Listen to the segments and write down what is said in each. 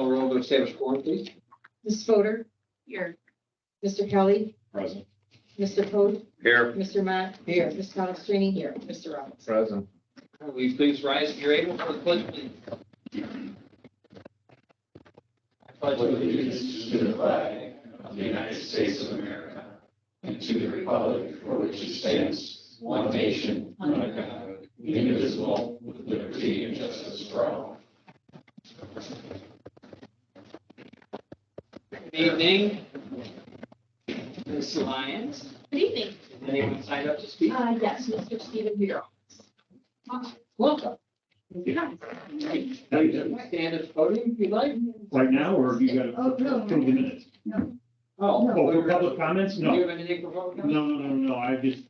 Roll to establish quorum, please. Mrs. Fodor. Here. Mr. Kelly. Present. Mr. Poe. Here. Mr. Matt. Here. Ms. Palastrellini here. Mr. Roberts. Present. Will you please rise if you're able for the pledge, please? I pledge allegiance to the flag of the United States of America and to the republic for which it stands, one nation, under God, indivisible, with liberty and justice for all. Good evening, Ms. Lyons. Good evening. Anyone signed up to speak? Yes, Mr. Stephen Bureau. Welcome. Yes. Stand at the podium if you'd like. Right now, or have you got Oh, no. 20 minutes? Oh, Oh, for public comments? Do you No. have anything for public comment? No, I just,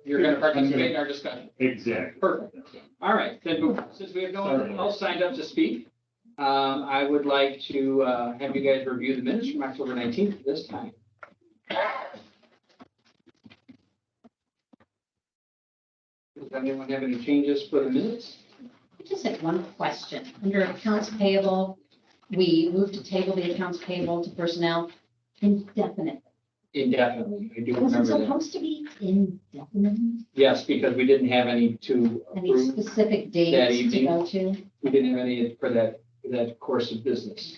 You're going to participate in our discussion. exactly. Perfect. All right, then, since we have no one else signed up to speak, I would like to have you guys review the minutes from October 19th this time. Does anyone have any changes for the minutes? I just had one question. Under accounts payable, we moved to table the accounts payable to personnel indefinitely. Indefinitely, I do Was it remember that. supposed to be indefinite? Yes, because we didn't have any to Any approve. specific That dates to evening. go to? We didn't have any for that course of business.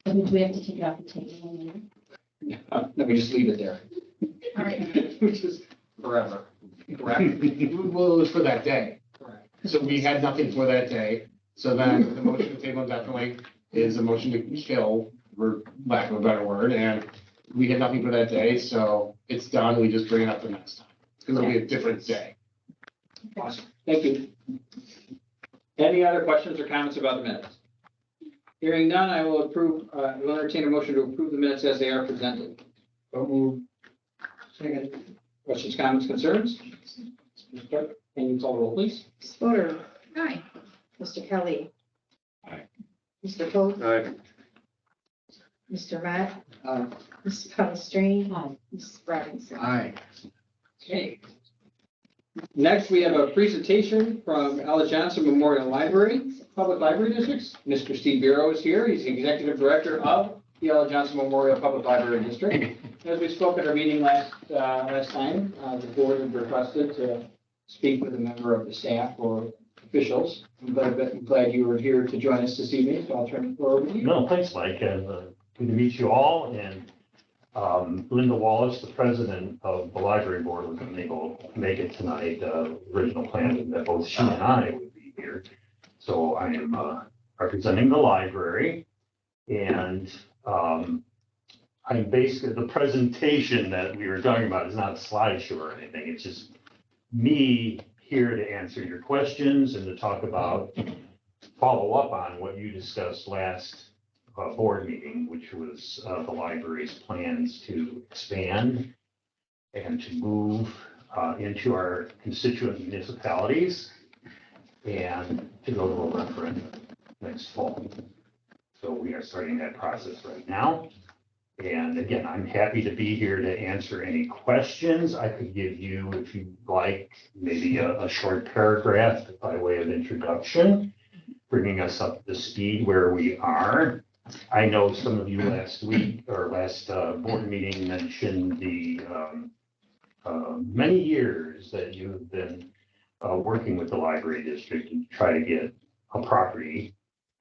I mean, do we have to take it off the table later? Let me just leave it there. All right. Which is forever. Correct? Well, it was for that day. Correct. So we had nothing for that day. So then the motion to table definitely is a motion to kill, for lack of a better word. And we had nothing for that day, so it's done. We just bring it up the next time. Because it'll be a different day. Awesome. Thank you. Any other questions or comments about the minutes? Hearing none, I will will entertain a motion to approve the minutes as they are presented. So moved. Second. Questions, comments, concerns? Ms. Clerk, can you call the roll, please? Mrs. Fodor. Aye. Mr. Kelly. Aye. Mr. Poe. Aye. Mr. Matt. Ms. Palastrellini. Aye. Mrs. Robinson. Aye. Okay. Next, we have a presentation from Ella Johnson Memorial Library, Public Library Districts. Mr. Steve Bureau is here. He's the Executive Director of the Ella Johnson Memorial Public Library District. As we spoke at our meeting last time, the board had requested to speak with a member of the staff or officials. I'm glad you were here to join us this evening, so I'll turn the floor over to you. No, thanks, Mike, and good to meet you all, and Linda Wallace, the president of the library board, was unable to make it tonight. Original plan was that both she and I would be here. So I am representing the library, and I'm basically, the presentation that we were talking about is not a slideshow or anything. It's just me here to answer your questions and to talk about, follow up on what you discussed last board meeting, which was the library's plans to expand and to move into our constituent municipalities and to go to a referendum next fall. So we are starting that process right now. And again, I'm happy to be here to answer any questions. I could give you, if you'd like, maybe a short paragraph by way of introduction, bringing us up to speed where we are. I know some of you last week or last board meeting mentioned the many years that you've been working with the library district to try to get a property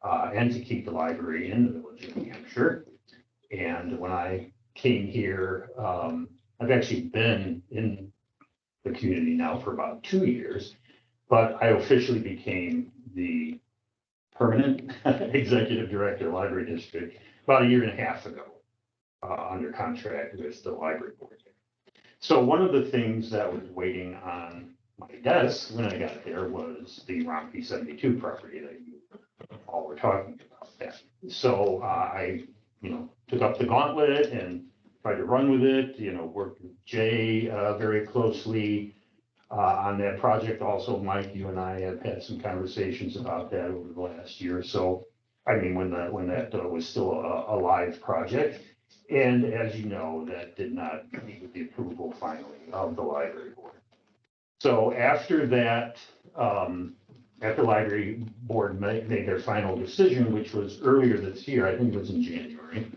and to keep the library in the village of Hampshire. And when I came here, I've actually been in the community now for about 2 years, but I officially became the permanent executive director of the library district about 1.5 years ago, under contract with the library board. So one of the things that was waiting on my desk when I got there was the Rompey 72 property that you all were talking about. That. So I took up the gauntlet and tried to run with it, worked with Jay very closely on that project. Also, Mike, you and I have had some conversations about that over the last year or so. I mean, when that was still a live project. And as you know, that did not meet with the approval finally of the library board. So after that after library board made their final decision, which was earlier this year, I think it was in January,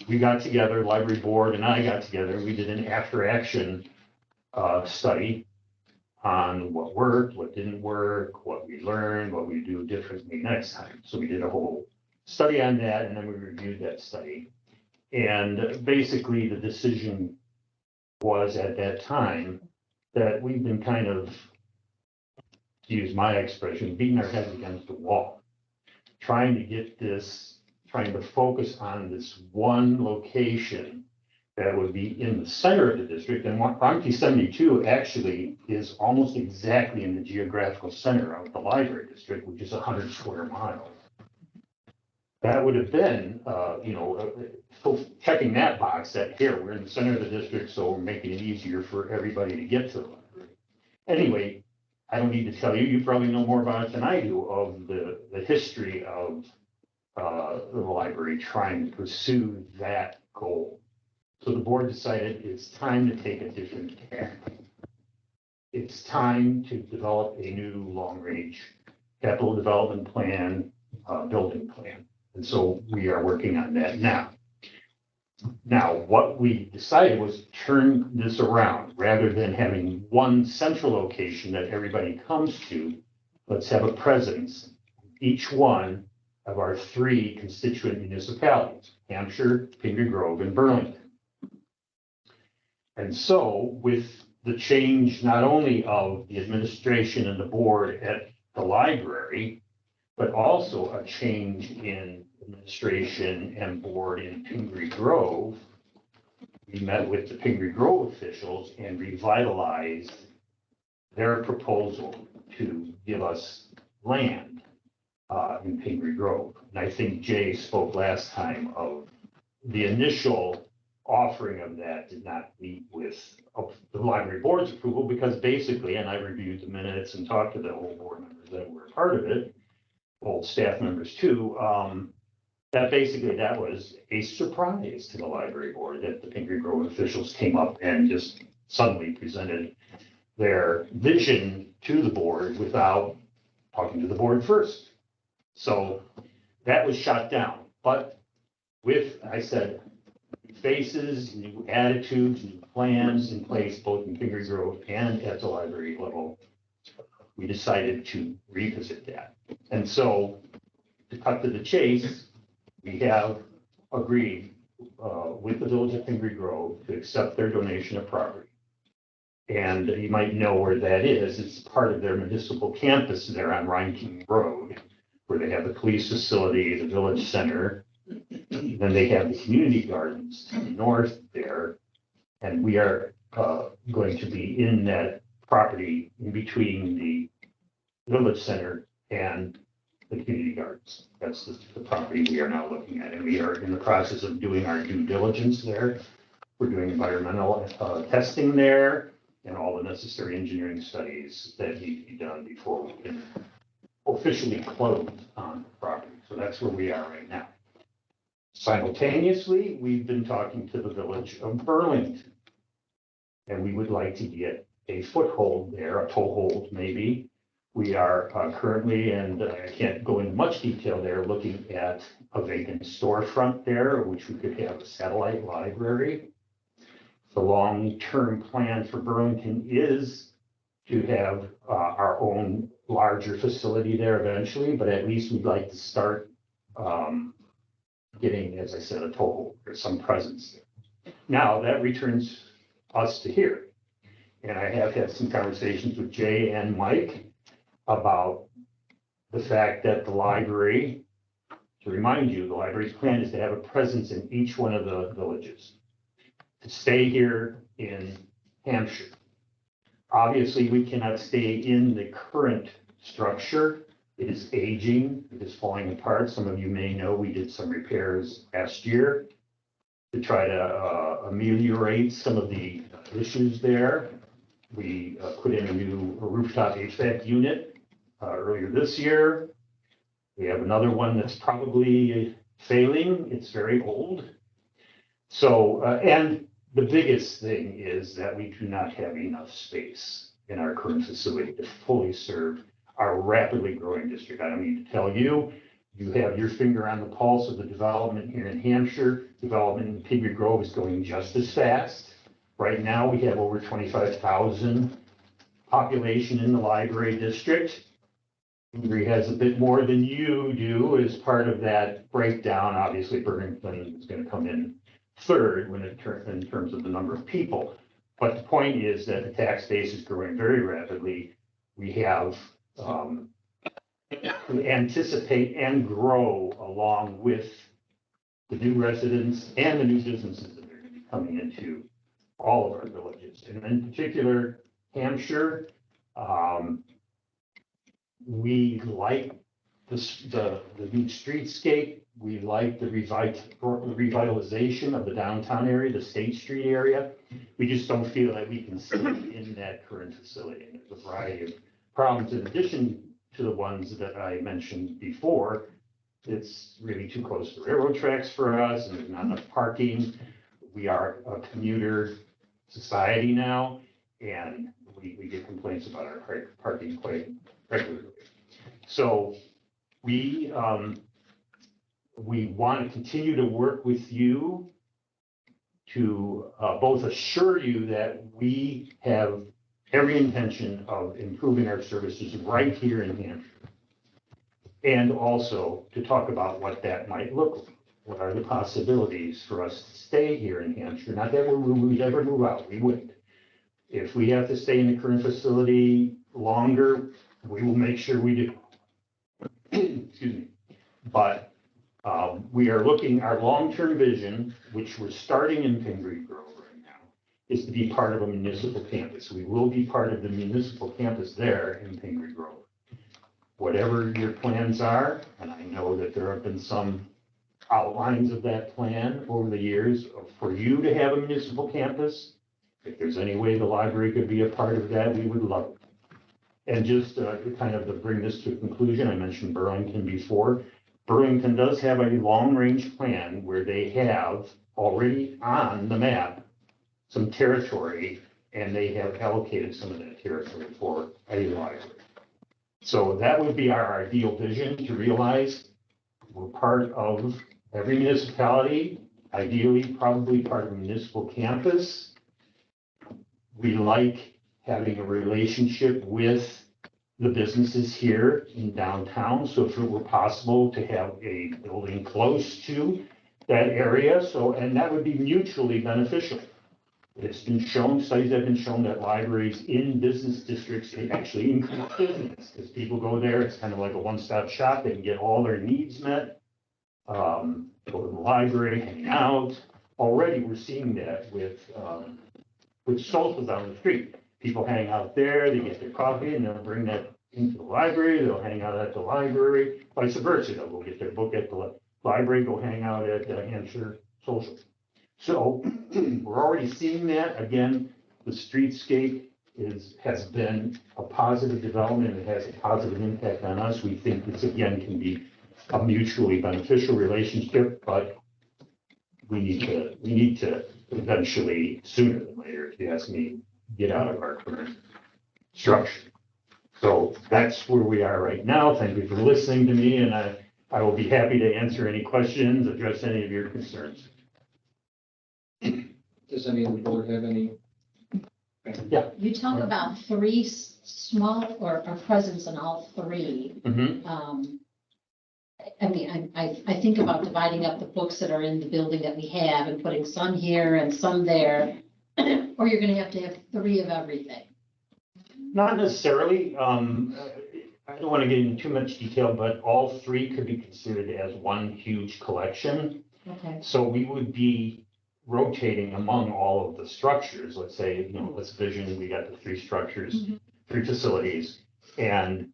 we got together, library board and I got together, we did an after action study on what worked, what didn't work, what we learned, what we do differently next time. So we did a whole study on that, and then we reviewed that study. And basically, the decision was at that time that we've been kind of, to use my expression, beating our heads against the wall, trying to focus on this one location that would be in the center of the district. And RMT 72 actually is almost exactly in the geographical center of the library district, which is 100 square miles. That would have been, checking that box that here, we're in the center of the district, so we're making it easier for everybody to get to the library. Anyway, I don't need to tell you, you probably know more about it than I do, of the history of the library trying to pursue that goal. So the board decided it's time to take a different tack. It's time to develop a new long-range capital development plan, building plan. And so we are working on that now. Now, what we decided was to turn this around. Rather than having one central location that everybody comes to, let's have a presence, each one of our 3 constituent municipalities, Hampshire, Pingree Grove, and Burlington. And so with the change not only of the administration and the board at the library, but also a change in administration and board in Pingree Grove, we met with the Pingree Grove officials and revitalized their proposal to give us land in Pingree Grove. And I think Jay spoke last time of the initial offering of that did not meet with the library board's approval, because basically, and I reviewed the minutes and talked to the old board members that were a part of it, old staff members too, that was a surprise to the library board that the Pingree Grove officials came up and just suddenly presented their vision to the board without talking to the board first. So that was shot down. But with, I said, faces, new attitudes, new plans in place, both in Pingree Grove and at the library level, we decided to revisit that. And so, to cut to the chase, we have agreed with the village of Pingree Grove to accept their donation of property. And you might know where that is. It's part of their municipal campus there on Rhinekeen Road, where they have the police facility, the village center. Then they have the community gardens to the north there. And we are going to be in that property in between the village center and the community gardens. That's the property we are now looking at. And we are in the process of doing our due diligence there. We're doing environmental testing there and all the necessary engineering studies that need to be done before we can officially close on the property. So that's where we are right now. Simultaneously, we've been talking to the village of Burlington. And we would like to get a foothold there, a toehold maybe. We are currently, and I can't go into much detail there, looking at a vacant storefront there, which we could have a satellite library. The long-term plan for Burlington is to have our own larger facility there eventually, but at least we'd like to start getting, as I said, a toehold or some presence there. Now that returns us to here. And I have had some conversations with Jay and Mike about the fact that the library, to remind you, the library's plan is to have a presence in each one of the villages, to stay here in Hampshire. Obviously, we cannot stay in the current structure. It is aging, it is falling apart. Some of you may know we did some repairs last year to try to ameliorate some of the issues there. We put in a new rooftop HVAC unit earlier this year. We have another one that's probably failing. It's very old. So, and the biggest thing is that we do not have enough space in our current facility to fully serve our rapidly growing district. I don't need to tell you, you have your finger on the pulse of the development here in Hampshire. Development in Pingree Grove is going just as fast. Right now, we have over 25,000 population in the library district. Pingree has a bit more than you do as part of that breakdown. Obviously, Burlington is going to come in third when in terms of the number of people. But the point is that the tax base is growing very rapidly. We have we anticipate and grow along with the new residents and the new businesses that are going to be coming into all of our villages. And in particular, Hampshire, we like the new streetscape. We like the revitalization of the downtown area, the State Street area. We just don't feel that we can stay in that current facility. And there's a variety of problems in addition to the ones that I mentioned before. It's really too close to railroad tracks for us, and there's not enough parking. We are a commuter society now, and we get complaints about our parking quite regularly. So we want to continue to work with you to both assure you that we have every intention of improving our services right here in Hampshire, and also to talk about what that might look like. What are the possibilities for us to stay here in Hampshire? Not that we would ever move out, we wouldn't. If we have to stay in the current facility longer, we will make sure we do. Excuse me. But we are looking, our long-term vision, which we're starting in Pingree Grove right now, is to be part of a municipal campus. We will be part of the municipal campus there in Pingree Grove. Whatever your plans are, and I know that there have been some outlines of that plan over the years for you to have a municipal campus. If there's any way the library could be a part of that, we would love it. And just kind of to bring this to a conclusion, I mentioned Burlington before. Burlington does have a long-range plan where they have already on the map some territory, and they have allocated some of that territory for a library. So that would be our ideal vision, to realize we're part of every municipality, ideally probably part of a municipal campus. We like having a relationship with the businesses here in downtown. So if it were possible to have a building close to that area, and that would be mutually beneficial. It's been shown, studies have been shown that libraries in business districts can actually increase business, because people go there, it's kind of like a one-stop shop, they can get all their needs met, go to the library, hang out. Already we're seeing that with socials down the street. People hang out there, they get their coffee, and they'll bring that into the library, they'll hang out at the library, vice versa, they'll go get their book at the library, go hang out at Hampshire Social. So we're already seeing that. Again, the streetscape has been a positive development. It has a positive impact on us. We think this again can be a mutually beneficial relationship, but we need to eventually, sooner than later, if you ask me, get out of our current structure. So that's where we are right now. Thank you for listening to me, and I will be happy to answer any questions, address any of your concerns. Does any of the board have any? Yeah. You talk about three small, or presence in all three. Mm-hmm. I mean, I think about dividing up the books that are in the building that we have and putting some here and some there, or you're gonna have to have three of everything. Not necessarily. I don't want to get into too much detail, but all three could be considered as one huge collection. Okay. So we would be rotating among all of the structures. Let's say, let's vision, we got the three structures, Mm-hmm. three facilities, and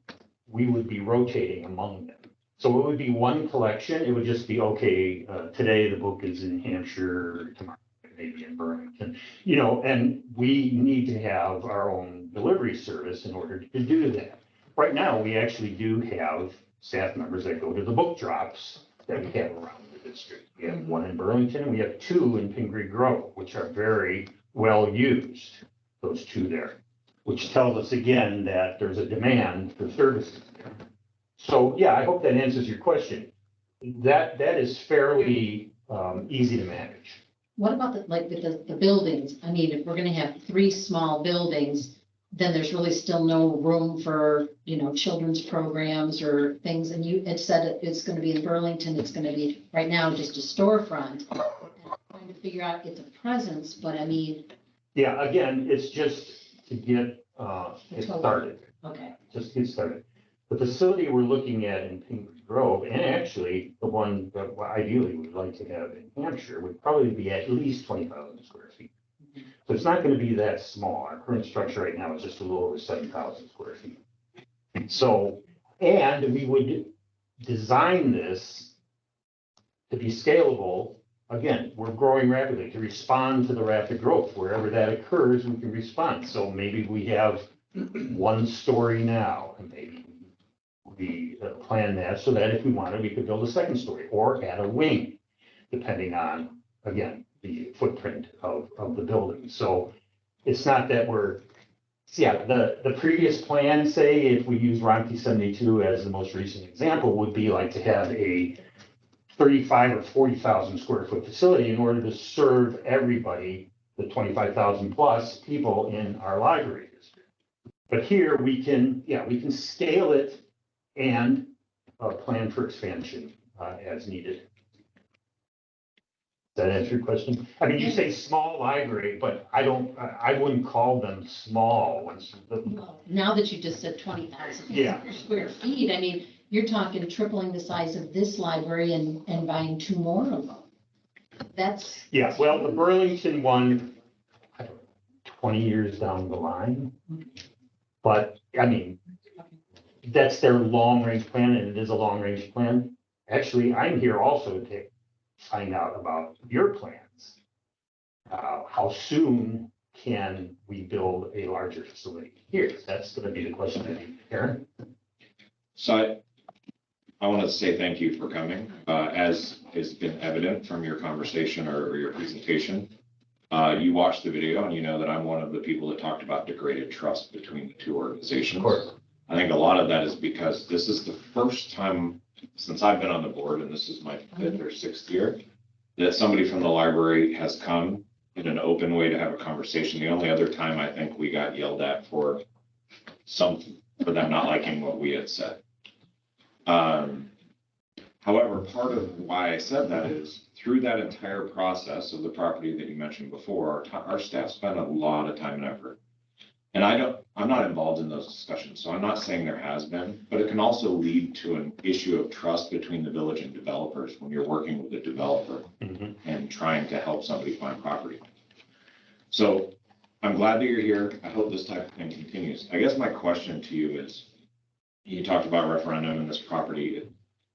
we would be rotating among them. So it would be one collection. It would just be, okay, today the book is in Hampshire, tomorrow maybe in Burlington, and we need to have our own delivery service in order to do that. Right now, we actually do have staff members that go to the book drops that we have around the district. We have one in Burlington, and we have two in Pingree Grove, which are very well used, those two there. which tells us again that there's a demand for services there. So, yeah, I hope that answers your question. That is fairly easy to manage. What about the buildings? I mean, if we're gonna have 3 small buildings, then there's really still no room for, children's programs or things. And it said it's gonna be in Burlington, it's gonna be right now just a storefront. And I'm trying to figure out it's a presence, but I mean, Yeah, again, it's just to get it started, okay, just get started. The facility we're looking at in Pingree Grove, and actually the one that ideally we'd like to have in Hampshire, would probably be at least 20,000 square feet. So it's not going to be that small. Our current structure right now is just a little over 7,000 square feet. So, and we would design this to be scalable. Again, we're growing rapidly. To respond to the rapid growth, wherever that occurs, we can respond. So maybe we have 1 story now, and maybe we plan that so that if we wanted, we could build a 2nd story or add a wing, depending on, again, the footprint of the building. So it's not that the previous plan, say, if we use Ronchi 72 as the most recent example, would be like to have a 35 or 40,000 square foot facility in order to serve everybody, the 25,000 plus people in our library district. But here we can scale it and plan for expansion as needed. Does that answer your question? I mean, you say small library, but I wouldn't call them small. well, now that you just said 20,000 Yeah. square feet, I mean, you're talking tripling the size of this library and buying 2 more of them. That's. Yeah, well, the Burlington one, I don't know, 20 years down the line. But, I mean, that's their long-range plan, and it is a long-range plan. Actually, I'm here also to find out about your plans. How soon can we build a larger facility here? That's going to be the question, I think. Aaron? So I want to say thank you for coming. As has been evident from your conversation or your presentation, you watched the video and you know that I'm one of the people that talked about degraded trust between the 2 organizations. Of course. I think a lot of that is because this is the first time since I've been on the board, and this is my 5th or 6th year, that somebody from the library has come in an open way to have a conversation. The only other time I think we got yelled at for them not liking what we had said. However, part of why I said that is through that entire process of the property that you mentioned before, our staff spent a lot of time and effort. And I'm not involved in those discussions, so I'm not saying there has been, but it can also lead to an issue of trust between the village and developers when you're working with a developer and trying to help somebody find property. So I'm glad that you're here. I hope this type of thing continues. I guess my question to you is, you talked about referendum and this property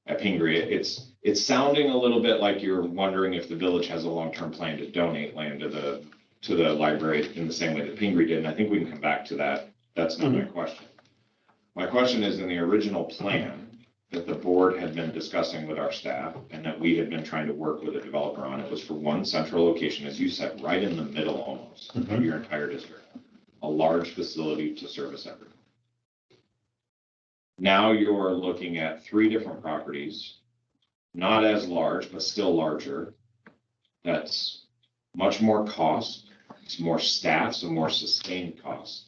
at Pingree. It's sounding a little bit like you're wondering if the village has a long-term plan to donate land to the library in the same way that Pingree did. And I think we can come back to that. That's not my question. My question is, in the original plan that the board had been discussing with our staff and that we had been trying to work with a developer on, it was for one central location, as you said, right in the middle almost of your entire district, a large facility to service everyone. Now you're looking at 3 different properties, not as large, but still larger. That's much more cost. It's more staff, so more sustained cost.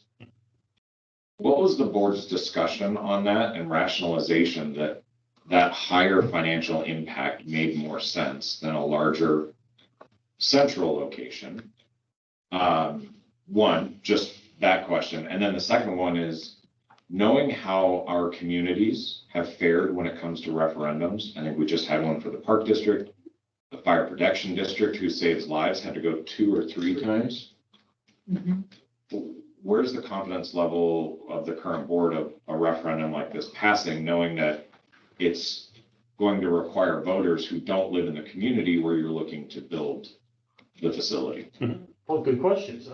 What was the board's discussion on that and rationalization that higher financial impact made more sense than a larger central location? One, just that question. And then the second one is, knowing how our communities have fared when it comes to referendums. I think we just had one for the Park District. The Fire Protection District, who saves lives, had to go 2 or 3 times. Where's the confidence level of the current board of a referendum like this passing, knowing that it's going to require voters who don't live in the community where you're looking to build the facility? Well, good questions.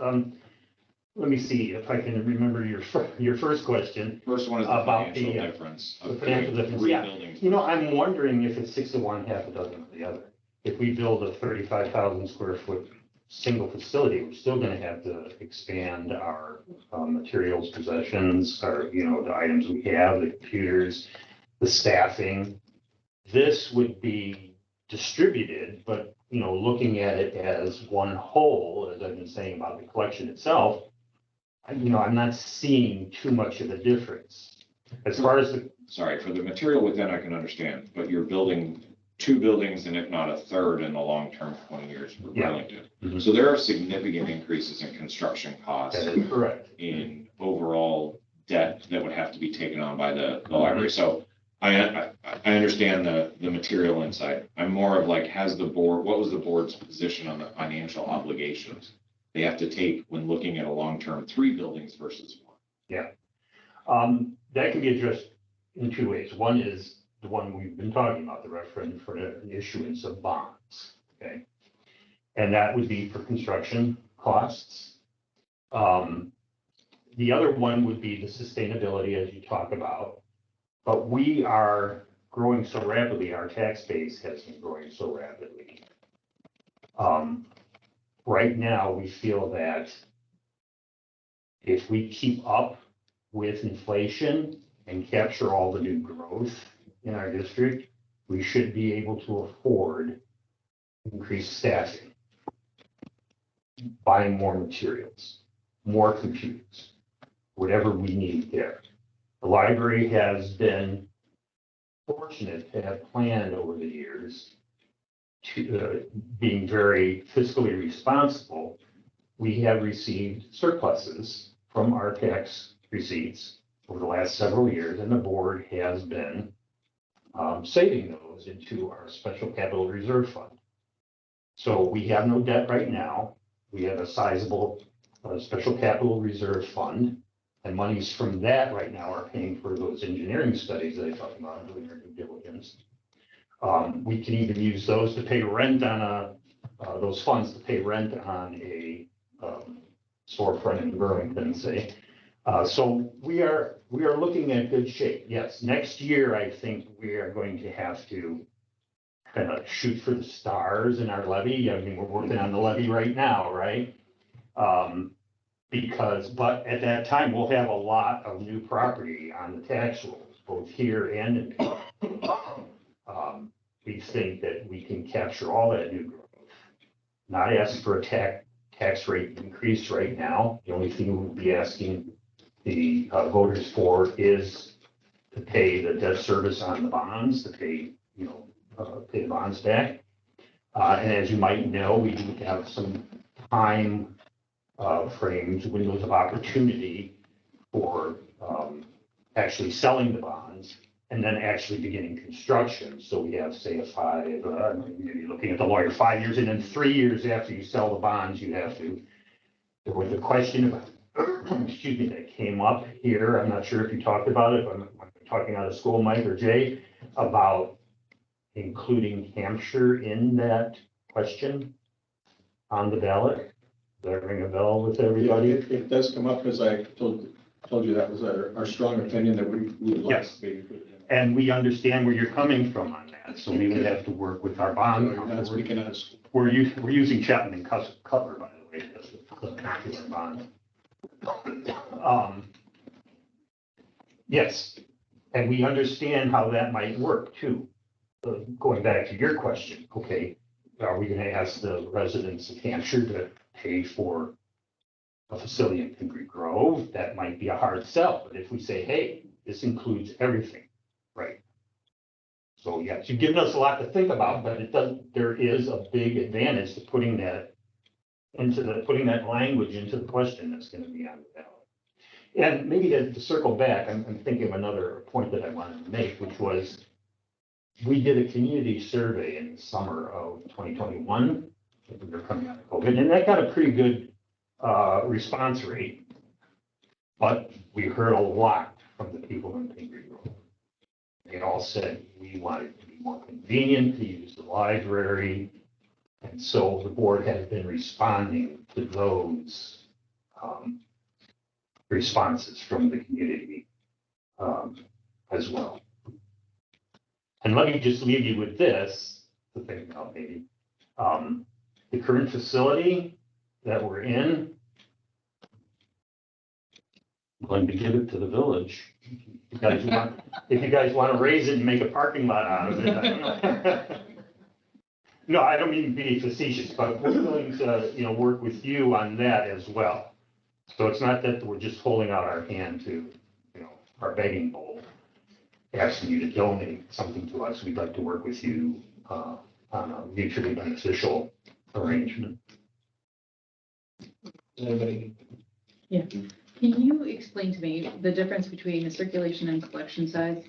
Let me see if I can remember your first question. First one is the about financial the difference. The financial difference, yeah. Buildings. I'm wondering if it's 6 to 1, half a dozen of the other. If we build a 35,000 square foot single facility, we're still gonna have to expand our materials, possessions, our, the items we have, the computers, the staffing. This would be distributed, but, looking at it as one whole, as I've been saying about the collection itself, I'm not seeing too much of a difference. As far as the, Sorry, for the material within, I can understand, but you're building 2 buildings and if not a third in the long term, 20 years for Yeah. Burlington. Mhm. So there are significant increases in construction costs, that is correct. in overall debt that would have to be taken on by the library. So I understand the material insight. I'm more of like, what was the board's position on the financial obligations they have to take when looking at a long-term 3 buildings versus 1? That can be addressed in 2 ways. One is the one we've been talking about, the referendum for the issuance of bonds, okay? And that would be for construction costs. The other one would be the sustainability, as you talk about. But we are growing so rapidly, our tax base has been growing so rapidly. Right now, we feel that if we keep up with inflation and capture all the new growth in our district, we should be able to afford increased staffing, buying more materials, more computers, whatever we need there. The library has been fortunate to have planned over the years to being very fiscally responsible. We have received surpluses from our tax receipts over the last several years, and the board has been saving those into our special capital reserve fund. So we have no debt right now. We have a sizable special capital reserve fund, and monies from that right now are paying for those engineering studies that I talked about, doing our due diligence. We can even use those to pay rent on those funds to pay rent on a storefront in Burlington, say. So we are looking at good shape. Yes, next year, I think we are going to have to kind of shoot for the stars in our levy. I mean, we're working on the levy right now, right? But at that time, we'll have a lot of new property on the tax rolls, both here and in we think that we can capture all that new growth, not ask for a tax rate increase right now. The only thing we'll be asking the voters for is to pay the debt service on the bonds, to pay the bonds back. And as you might know, we do have some time frames, windows of opportunity for actually selling the bonds and then actually beginning construction. So we have, say, maybe looking at the lawyer, 5 years, and then 3 years after you sell the bonds, you have to. There was a question about, excuse me, that came up here. I'm not sure if you talked about it, but I'm talking out of school, Mike or Jay, about including Hampshire in that question on the ballot. Does that ring a bell with everybody? It does come up, because I told you that was our strong opinion that we would like. Yes. And we understand where you're coming from on that, so we would have to work with our bond. We're using Chapman and Cutler, by the way, as the popular bond. Yes, and we understand how that might work too. Going back to your question, okay, are we going to ask the residents of Hampshire to pay for a facility in Pingree Grove? That might be a hard sell, but if we say, hey, this includes everything, right? So yes, you've given us a lot to think about, but there is a big advantage to putting that language into the question that's going to be on the ballot. And maybe to circle back, I'm thinking of another point that I wanted to make, which was we did a community survey in the summer of 2021. We were coming out of COVID, and that got a pretty good response rate. But we heard a lot from the people in Pingree Grove. They all said we want it to be more convenient to use the library. And so the board has been responding to those responses from the community as well. And let me just leave you with this to think about maybe. The current facility that we're in, I'm going to give it to the village. If you guys want to raise it and make a parking lot out of it, I don't know. No, I don't mean to be facetious, but we're willing to, work with you on that as well. So it's not that we're just holding out our hand to, our begging bowl, asking you to donate something to us. We'd like to work with you on a mutually beneficial arrangement. Anybody? Can you explain to me the difference between the circulation and collection size?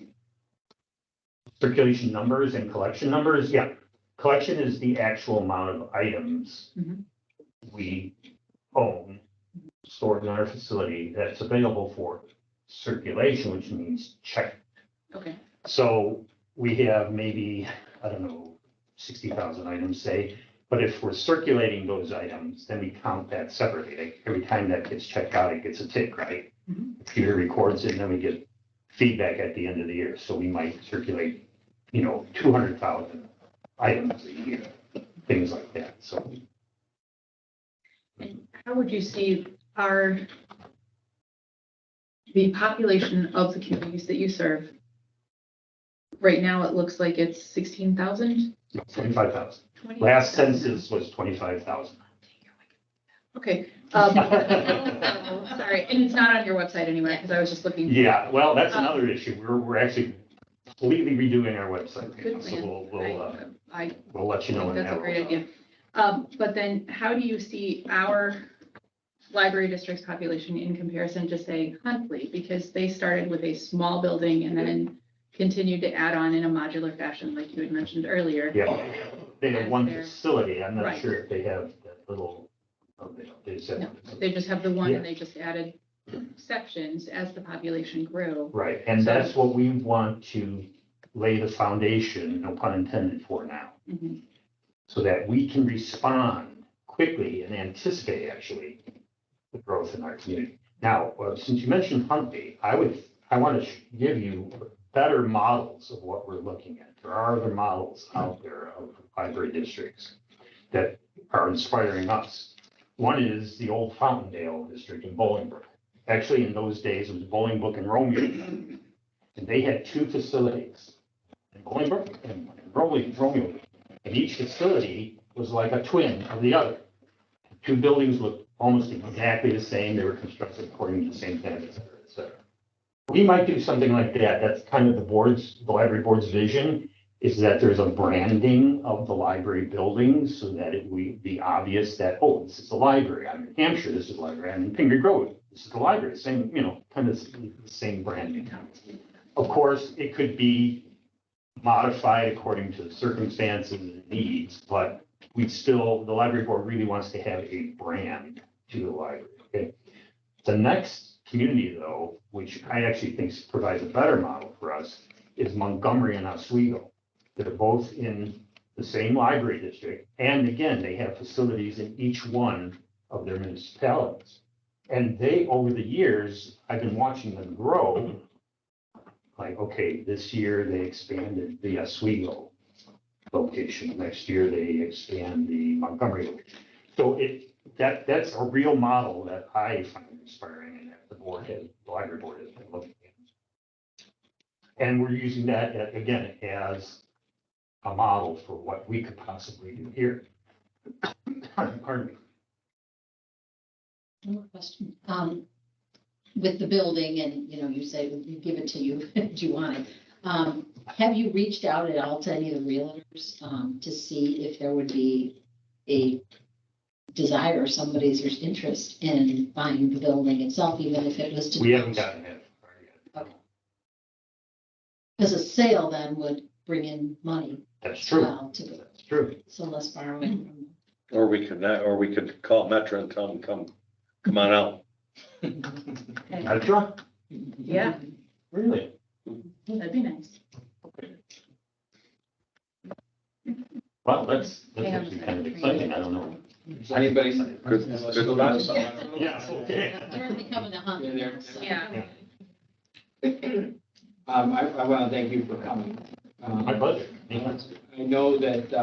Circulation numbers and collection numbers, yeah. Collection is the actual amount of items Mhm. we own, stored in our facility that's available for circulation, which means check. Okay, So we have maybe, I don't know, 60,000 items, say, but if we're circulating those items, then we count that separately. Like every time that gets checked out, it gets a tick, right? Mhm. The computer records it, and then we get feedback at the end of the year. So we might circulate, 200,000 items a year, things like that. So and how would you see the population of the communities that you serve? Right now, it looks like it's 16,000. 25,000. Last census was 25,000. Okay. Sorry, and it's not on your website anywhere, because I was just looking. Yeah, well, that's another issue. We're actually completely redoing our website. Good So plan. we'll let you know when That's that a great rolls out. idea. But then how do you see our library district's population in comparison to, say, Huntley? Because they started with a small building and then continued to add on in a modular fashion, like you had mentioned earlier. Yeah, they have one As facility. I'm not Right. sure if they have that little, they just have. No, they just have the one, Yeah. and they just added sections as the population grew. Right, and that's what we want to lay the foundation, no pun intended, for now. Mhm. So that we can respond quickly and anticipate actually the growth in our community. Now, since you mentioned Huntley, I want to give you better models of what we're looking at. There are other models out there of library districts that are inspiring us. One is the old Fountaindale district in Bolingbrook. Actually, in those days, it was Bolingbrook and Romeo. And they had two facilities, in Bolingbrook and Romeo. And each facility was like a twin of the other. Two buildings looked almost exactly the same. They were constructed according to the same plans, et cetera, et cetera. We might do something like that. That's kind of the library board's vision, is that there's a branding of the library buildings so that it would be obvious that, oh, this is the library. I'm in Hampshire, this is the library. I'm in Pingree Grove, this is the library. Same, kind of the same branding. Of course, it could be modified according to the circumstances and needs, but the library board really wants to have a brand to the library. Okay. The next community, though, which I actually think provides a better model for us, is Montgomery and Oswego. They're both in the same library district, and again, they have facilities in each one of their municipalities. And they, over the years, I've been watching them grow. Like, okay, this year they expanded the Oswego location. Next year they expand the Montgomery location. So that's a real model that I find inspiring and that the library board has been looking at. And we're using that again as a model for what we could possibly do here. Pardon me. One more question. With the building and, you say we give it to you if you want it. Have you reached out at all to any of the realtors to see if there would be a desire, somebody's interest in buying the building itself, even if it was to? We haven't gotten that far yet. Okay. Because a sale then would bring in money. That's as true. well, That's true. So less borrowing. Or we could call Metro and tell them, come on out. Petra? Yeah, Really? that'd be nice. Well, that's actually kind of exciting. I don't know. Anybody? Good. Yeah, okay. They're becoming a hunt. Yeah. I want to thank you for coming. My pleasure. I know that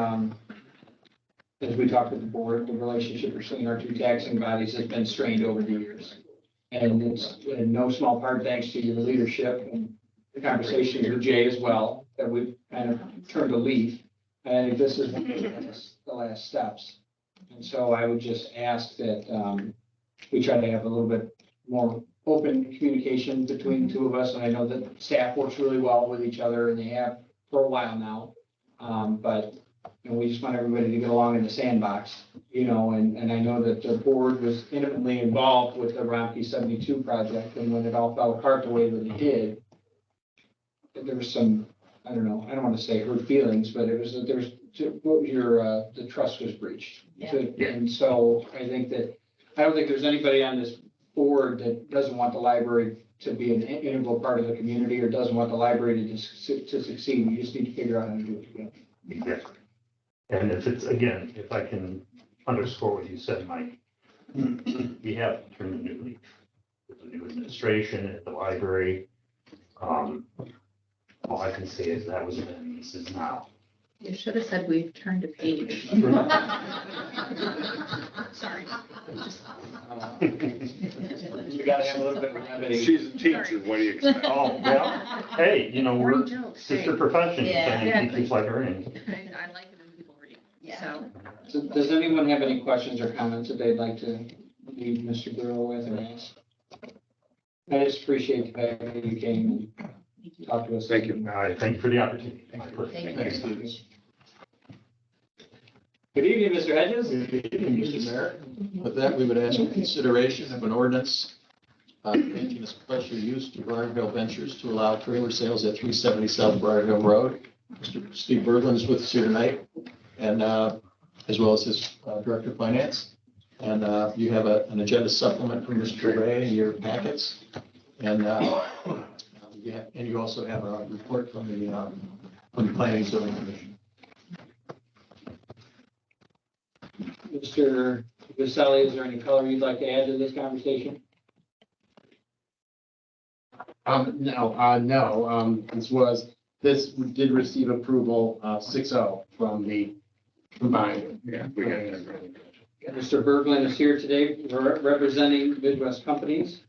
as we talked with the board, the relationship between our two taxing bodies has been strained over the years. And it's in no small part thanks to your leadership and the conversations with Jay as well, that we've kind of turned a leaf. And I think this is the last steps. And so I would just ask that we try to have a little bit more open communication between the two of us. And I know that staff works really well with each other, and they have for a while now. But you know, we just want everybody to get along in the sandbox, you know, and I know that the board was intimately involved with the Rompke 72 project, and when it all fell apart the way that it did, there was some, I don't know, I don't want to say hurt feelings, but it was that there's, the trust was breached. Yeah. And so I think that, I don't think there's anybody on this board that doesn't want the library to be an integral part of the community or doesn't want the library to succeed. We just need to figure out how to do it together. Exactly. And if it's, again, if I can underscore what you said, Mike, we have turned a new leaf with the new administration at the library. All I can say is that was then, this is now. You should have said we've turned a page. Sorry. You gotta have a little bit of levity. She's a teacher, what do you expect? Oh, well, hey, you know, we're Morning jokes, sister hey. professions, Yeah. and teachers, librarians. I like it when people read, Yeah. so. So does anyone have any questions or comments that they'd like to leave Mr. Burrow with or ask? I just appreciate the fact that you came and talked to us. Thank you. All right, thank you for the opportunity. Thank you Thanks, very Steve. much. Good evening, Mr. Hedges. Good evening, Mr. Mayor. With that, we would ask for consideration of an ordinance granting a special use to Briarville Ventures to allow trailer sales at 370 South Briarville Road. Mr. Steve Berglund is with us here tonight, and as well as his Director of Finance. And you have an agenda supplement from Mr. Ray in your packets. And you also have a report from the Planning and Zoning Commission. Mr. Vasselli, is there any color you'd like to add to this conversation? No, this did receive approval, 6-0 from the combined. Yeah, we got that. Mr. Berglund is here today representing Midwest Companies,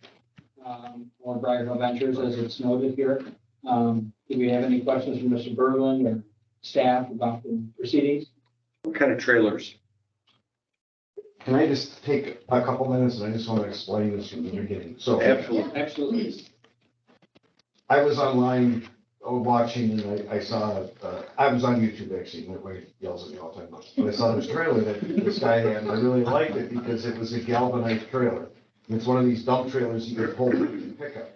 or Briarville Ventures, as it's noted here. Do we have any questions from Mr. Berglund or staff about the proceedings? What kind of trailers? Can I just take a couple minutes and I just want to explain this from the beginning? So Absolutely. Absolutely. I was online watching and I saw, I was on YouTube actually, my wife yells at me all the time, but I saw this trailer that this guy had and I really liked it because it was a galvanized trailer. And it's one of these dump trailers you can pull and pick up.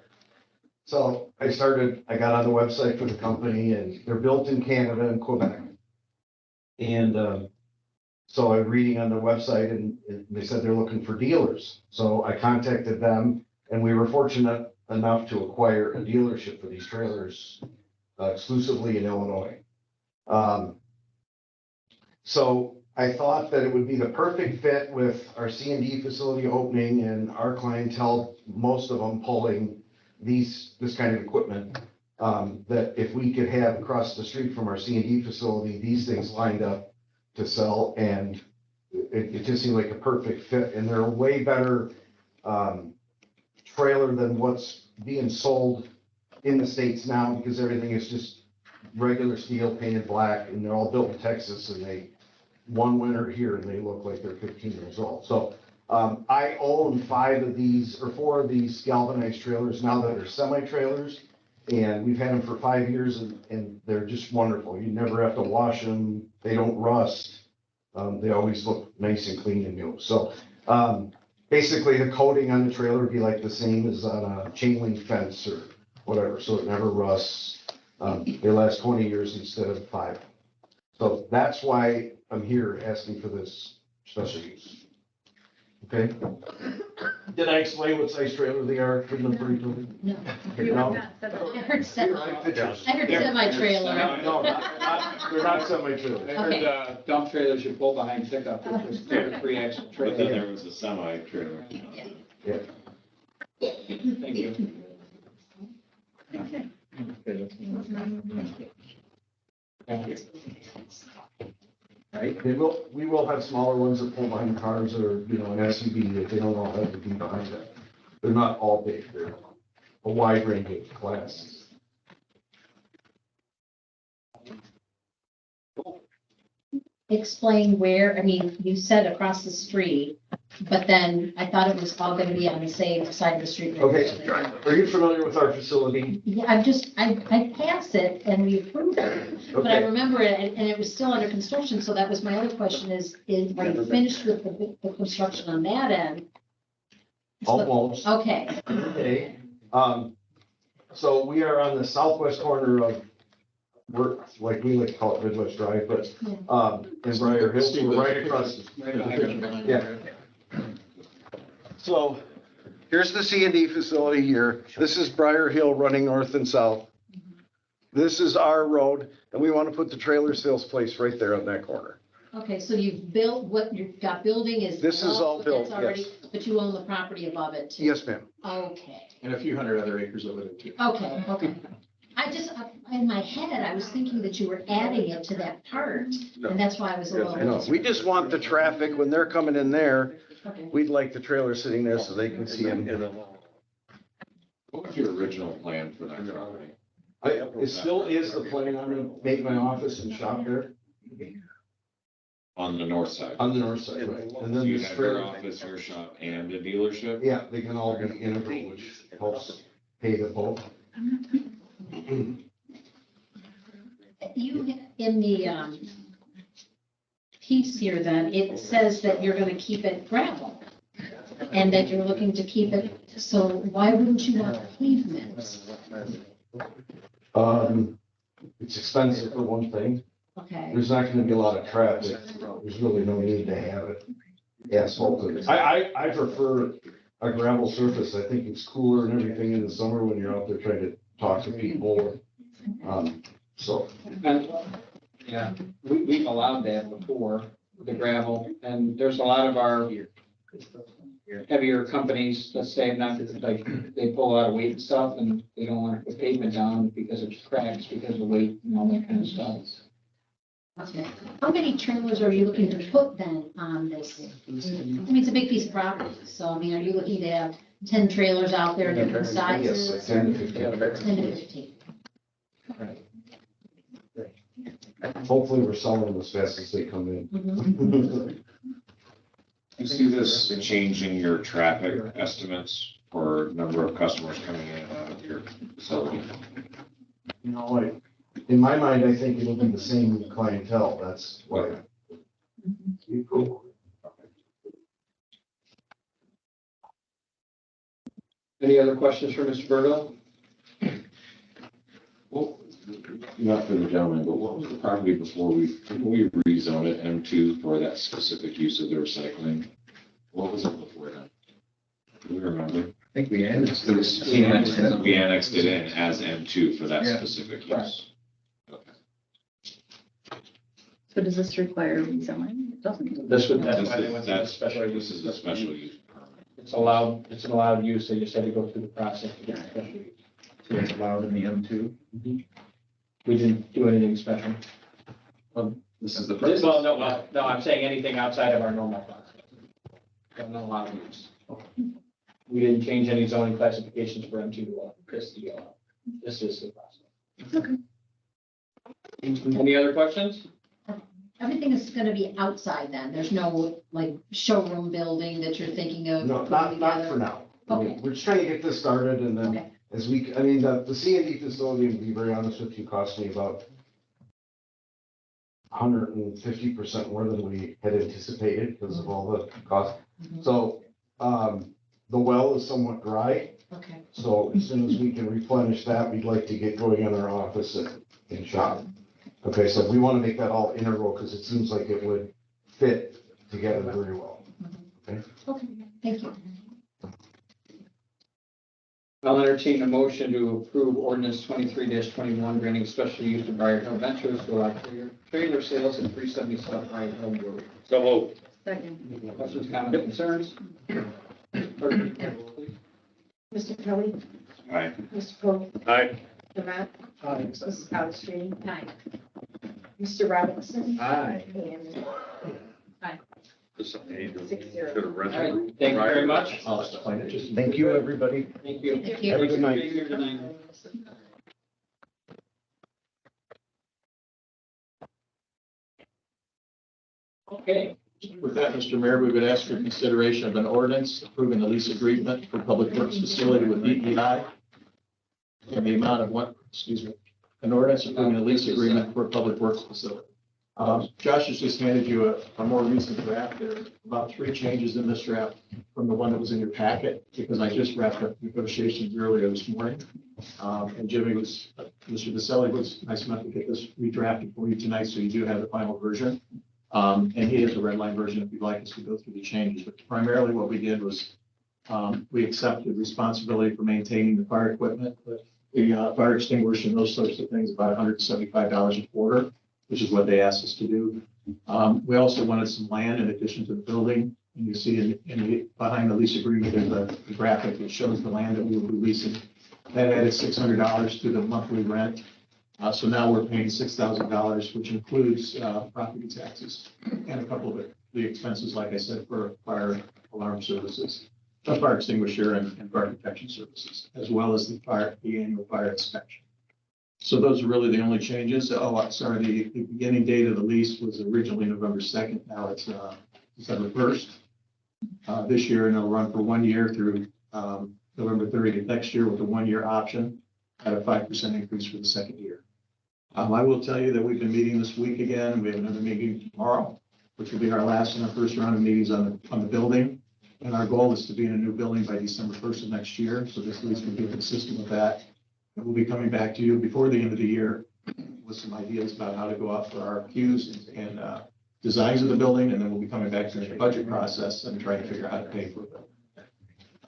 So I got on the website for the company and they're built in Canada and Quebec. And so I'm reading on their website and they said they're looking for dealers. So I contacted them and we were fortunate enough to acquire a dealership for these trailers exclusively in Illinois. So I thought that it would be the perfect fit with our C&D facility opening and our clientele, most of them pulling this kind of equipment, that if we could have across the street from our C&D facility, these things lined up to sell, and it just seemed like a perfect fit, and they're a way better trailer than what's being sold in the States now, because everything is just regular steel painted black, and they're all built in Texas, and they one winter here and they look like they're 15 years old. So I own 4 of these galvanized trailers now that are semi-trailers, and we've had them for 5 years and they're just wonderful. You never have to wash them. They don't rust. They always look nice and clean and new. So basically the coating on the trailer would be like the same as on a chain link fence or whatever. So it never rusts. They last 20 years instead of 5. So that's why I'm here asking for this special use. Okay? Did I explain what size trailer they are for them? No, You No? have not said that. I heard Pictures. semi-trailer. No, they're not semi-trailers. I heard dump trailers you pull behind pickup, which was 3-axle But then trailer. there was a semi-trailer. Yeah. Thank you. right? We will have smaller ones that pull behind cars or, an SUV that they don't all have to be behind it. They're not all big, they're a wide range of classes. Explain where, I mean, you said across the street, but then I thought it was all gonna be on the same side of the street. Okay, are you familiar with our facility? Yeah, I passed it and we approved it, but I Okay, remember it, and it was still under construction, so that was my other question is are you finished with the construction on that end? almost. Okay, Okay, so we are on the southwest corner of, we like to call it Midwest Drive, but, in Briar Hill, so we're right across. Yeah. So here's the C&D facility here. This is Briar Hill running north and south. This is our road, and we want to put the trailer sales place right there on that corner. okay, so you've built, what you've got building is. This is all but built, that's already- yes. But you own the property above it too? Yes, ma'am. Okay, And a few hundred other acres over there too. okay. In my head, I was thinking that you were adding it to that part, and that's why I was a little. No, we just want the traffic, when they're coming in there, Okay. we'd like the trailer sitting there so they can see them. What was your original plan for that property? It still is the plan. I'm gonna make my office and shop there On the north side? on the north side, right? And So then you this have your trailer, office, your shop, and a dealership? yeah, they can all be integral, which helps pay the both. You, in the, piece here then, it says that you're gonna keep it gravel. And that you're looking to keep it, so why wouldn't you want pavement? It's expensive for one thing. Okay, There's not gonna be a lot of traffic. There's really no need to have it asphalted. I prefer a gravel surface. I think it's cooler and everything in the summer when you're out there trying to talk to people. So, And, yeah, we've allowed that before, the gravel, and there's a lot of our heavier companies, let's say, not, like, they pull a lot of weight and stuff, and they don't want to put pavement down because it cracks, because of weight and all that kind of stuff. okay. How many trailers are you looking to put then on this? I mean, it's a big piece of property, so I mean, are you looking to have 10 trailers out there, different yes, sizes? 10 to 15. 10 to 15. Hopefully we're selling them as fast as they come in. Mhm. You see this changing your traffic estimates for number of customers coming in and out of your facility? In my mind, I think it'll be the same clientele. That's why. Any other questions for Mr. Burgo? Well, not for the gentleman, but what was the property before we rezoned it M2 for that specific use of the recycling? What was it before then? Do we remember? I think we annexed We annexed it in as M2 for that Yeah. specific use. Okay. So does this require rezoning? It doesn't. That's why they went through the That's, special this use. is a special use permit. It's an allowed use, they just had to go through the process to get a special use. So it's allowed in the M2. We didn't do anything special. This is the Well, no, I'm saying anything outside of our normal process. No allowed use. We didn't change any zoning classifications for M2 to allowed. This is the process. Any other questions? Everything is gonna be outside then? There's no like showroom building that you're thinking of? No, putting not for together? now. Okay. We're just trying to get this started and then Okay. the C&D facility, to be very honest with you, cost me about 150% more than we had anticipated because of all the costs. Mhm. So, the well is somewhat dry. Okay, So as soon as we can replenish that, we'd like to get going on our office and shop. Okay, so we want to make that all integral because it seems like it would fit together very well. okay, thank you. I'll entertain a motion to approve ordinance 23-21, granting special use to Briar Hill Ventures to allow trailer sales at 370 South Briar Hill Road. So moved. Second. Questions, comments, concerns? Clerk, please. Mr. Kelly, Aye. Mr. Poe, Aye. Mr. Matt, Mrs. Palastrellini, Hi. Mr. Robinson. Aye. And Just something you need to- 6-0. Should have rented All a right, room. thank you very much. I'll explain it just. Thank you, everybody. Thank you. Thank you. Have a good night. Thank you for being here tonight. Okay, With that, Mr. Mayor, we would ask for consideration of an ordinance approving the lease agreement for public works facility with DEI in the amount of an ordinance approving a lease agreement for a public works facility. Josh has just handed you a more recent draft. There are about 3 changes in this draft from the one that was in your packet, because I just wrapped up negotiations earlier this morning. And Mr. Vasselli was nice enough to get this redrafted for you tonight, so you do have the final version. And he has a red line version if you'd like us to go through the changes. But primarily what we did was we accepted responsibility for maintaining the fire equipment, the fire extinguisher and those sorts of things, about $175 a quarter, which is what they asked us to do. We also wanted some land in addition to the building. And you see behind the lease agreement, there's a graphic that shows the land that we will be leasing. That added $600 to the monthly rent. So now we're paying $6,000, which includes property taxes and a couple of the expenses, like I said, for fire alarm services, fire extinguisher and fire protection services, as well as the annual fire inspection. So those are really the only changes. Oh, sorry, the beginning date of the lease was originally November 2nd. Now it's December 1st this year, and it'll run for 1 year through November 30th next year with a 1-year option at a 5% increase for the second year. I will tell you that we've been meeting this week again. We have another meeting tomorrow, which will be our last in our first round of meetings on the building. And our goal is to be in a new building by December 1st of next year. So this lease will be consistent with that. And we'll be coming back to you before the end of the year with some ideas about how to go out for our RFQs and designs of the building. And then we'll be coming back to the budget process and trying to figure out how to pay for it.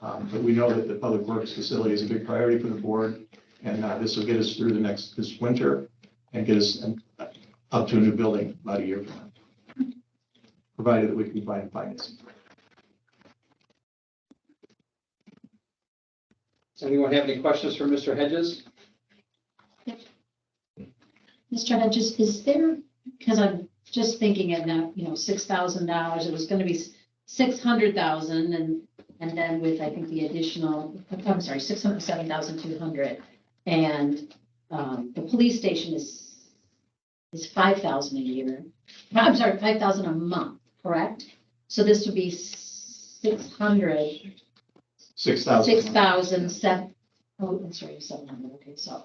But we know that the public works facility is a big priority for the board. And this will get us through this winter and get us up to a new building about a year from now, provided that we can find financing. does anyone have any questions for Mr. Hedges? Mr. Hedges, is there, because I'm just thinking of now, $6,000, it was going to be 600,000 and then with, I think, the additional, I'm sorry, 607,200. And the police station is 5,000 a year. I'm sorry, 5,000 a month, correct? So this would be 6,000, 700. Oh, I'm sorry, 700. Okay, so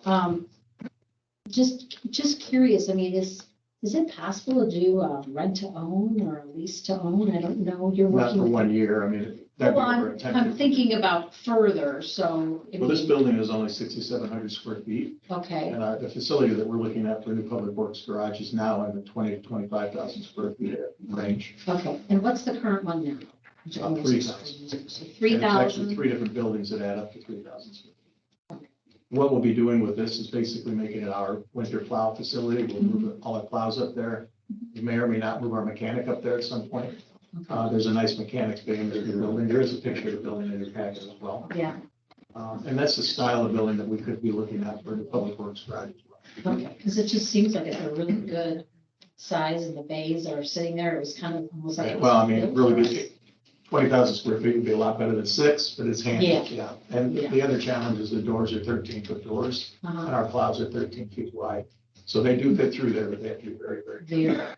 just curious. I mean, is it possible to do a rent to own or a lease to own? I don't know. You're Not working for with- 1 year. I mean, that'd be Well, over a 10 I'm thinking about further. So I Well, this mean, building is only 6,700 square feet. okay, And the facility that we're looking at for the public works garage is now in the 20,000 to 25,000 square feet range. okay. And what's the current one now? 3,000. So And it's actually 3,000. 3 different buildings that add up to 3,000 square feet. What we'll be doing with this is basically making it our winter plow facility. We'll move all our plows up there. We may or may not move our mechanic up there at some point. There's a nice mechanics bay in the building. There is a picture of the building in your packet as well. Yeah, And that's the style of building that we could be looking at for the public works garage as well. okay. Because it just seems like it's a really good size and the bays are sitting there. It was kind of almost like. it was Well, I mean, built really for us. good. 20,000 square feet would be a lot better than 6, but it's handy. Yeah. And Yeah. the other challenge is the doors are 13-foot doors Uh-huh. and our plows are 13 feet wide. So they do fit through there, but they have to be very, very. There.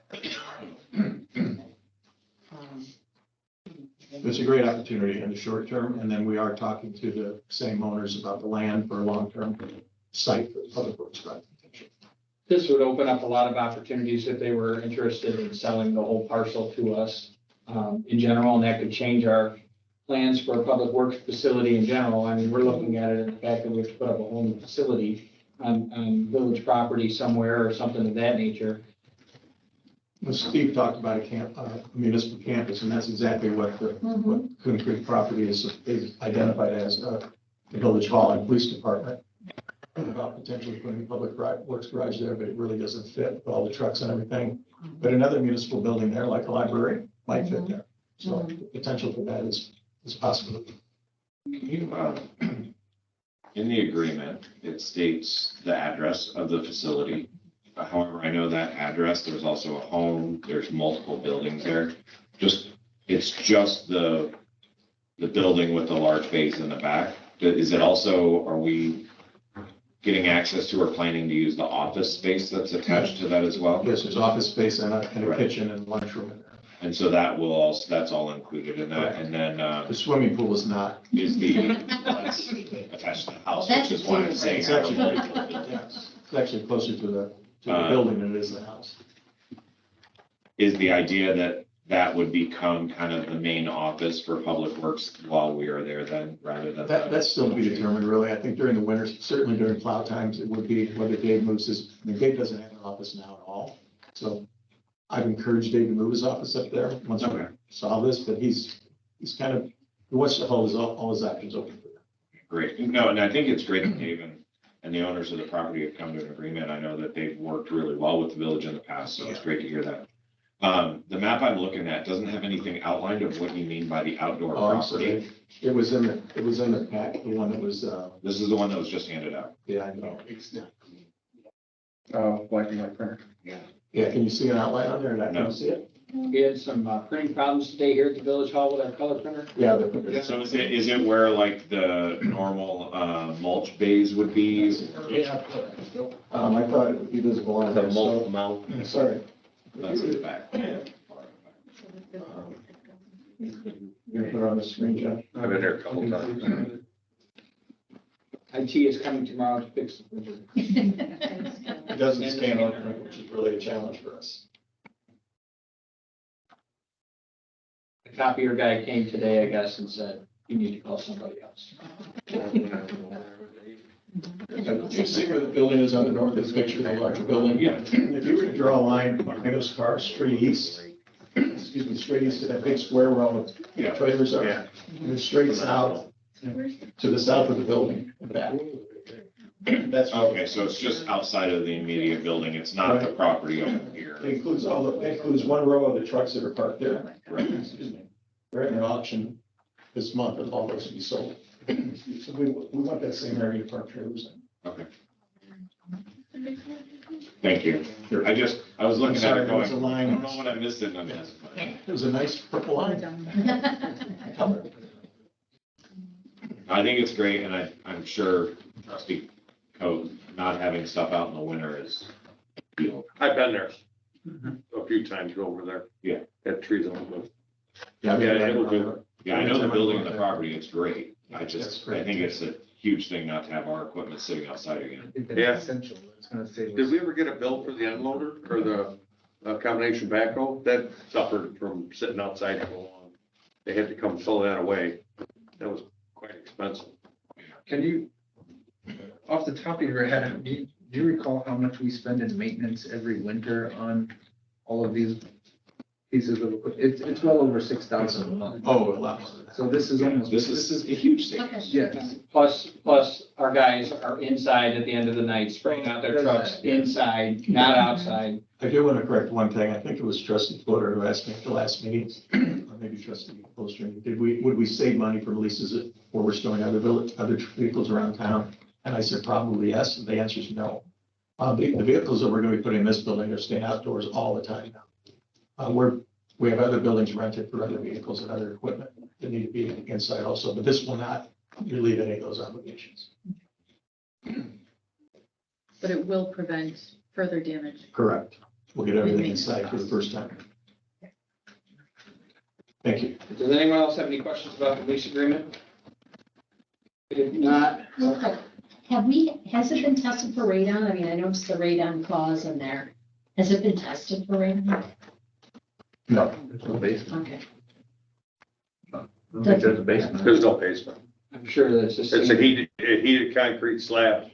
It's a great opportunity in the short term. And then we are talking to the same owners about the land for a long-term site for the public works project. This would open up a lot of opportunities if they were interested in selling the whole parcel to us in general, and that could change our plans for a public works facility in general. I mean, we're looking at it in the fact that we have to put up a whole new facility on village property somewhere or something of that nature. Well, Steve talked about a municipal campus, and that's exactly what what Coon Creek property is identified as, the village hall and police department. About potentially putting a public works garage there, but it really doesn't fit with all the trucks and everything. But another municipal building there, like a library, might fit there. So the potential for that is possible. In the agreement, it states the address of the facility However, I know that address, there's also a home, there's multiple buildings there. It's just the building with the large base in the back. Is it also, are we getting access to or planning to use the office space that's attached to that as well? Yes, there's office space and a Right. kitchen and lunchroom in there. And so that will also, that's all included in that, and then, The swimming pool is not. is the, that's attached to the house, which is why I'm saying. It's actually, yes, it's actually closer to the building than it is the house. Is the idea that that would become kind of the main office for Public Works while we are there then, rather than? That's still to be determined, really. I think during the winters, certainly during plow times, it would be whether Dave moves his, I mean, Dave doesn't have an office now at all. So I've encouraged Dave to move his office up there once we Okay. solve this, but he's kind of, he wants to hold all his options open for that. Great. No, and I think it's great that Dave and the owners of the property have come to an agreement. I know that they've worked really well with the village in the past, so it's great to hear that. The map I'm looking at doesn't have anything outlined of what you mean by the outdoor Oh, I'm property. sorry. It was in the pack, the one that was, This is the one that was just handed out. yeah, I know. Black and white printer. Yeah, can you see an outline on there? Can No. you see it? We had some printing problems today here at the village hall with our color printer. Yeah. So is it where like the normal mulch bays would be? Yeah. I thought it would be visible on The there, mulch so, amount. sorry. That's in the back. You're gonna put it on the screen, Jeff? I've been there a couple times. IT is coming tomorrow to fix the printer. It doesn't scan on, which is really a challenge for us. The copier guy came today, I guess, and said, you need to call somebody else. Do you see where the building is on the north of this picture, the larger building? Yeah. If you were to draw a line behind those cars straight east, excuse me, straight east to that big square where all the Yeah. trailers are, Yeah. and straight south to the south of the building and back. That's. Okay, so it's just outside of the immediate building. It's not the property over here. It includes it includes one row of the trucks that are parked there. Right. Excuse me. We're having an auction this month and all those to be sold. So we want that same area to park trailers in. Okay. Thank you. Sure. I was looking at Sorry, it there was going, a I line. don't know what I missed it on this. but- It was a nice purple line. Color. I think it's great, and I'm sure trustee Coe, not having stuff out in the winter is, I've been there a few times over there. Yeah. Had trees on it. Yeah, it'll do. yeah, I know the building and the property, it's great. I That's I great. think it's a huge thing not to have our equipment sitting outside again. Yeah. Essential. It's gonna save. Did we ever get a bill for the unloader or the combination backhoe? That suffered from sitting outside for long. They had to come throw that away. That was quite expensive. Can you, off the top of your head, do you recall how much we spend in maintenance every winter on all of these pieces of equipment? It's well over 6,000 a month. Oh, a lot. So this is almost. This is a huge thing. Yes. Plus our guys are inside at the end of the night, spraying out their trucks inside, not outside. I do want to correct one thing. I think it was trustee Footer who asked me at the last meeting, or maybe trustee Holstrom, would we save money from leases where we're storing other vehicles around town? And I said, probably yes. And the answer is no. The vehicles that we're going to be putting in this building are staying outdoors all the time now. We have other buildings rented for other vehicles and other equipment that need to be inside also, but this will not relieve any of those obligations. But it will prevent further damage. Correct. We'll get everything inside for the first time. Thank you. Does anyone else have any questions about the lease agreement? If not, Has it been tested for radon? I mean, I noticed the radon clause in there. Has it been tested for radon? No. There's no basement. Okay. I don't think there's a basement. There's no basement. I'm sure that's just. It's a heated concrete slab.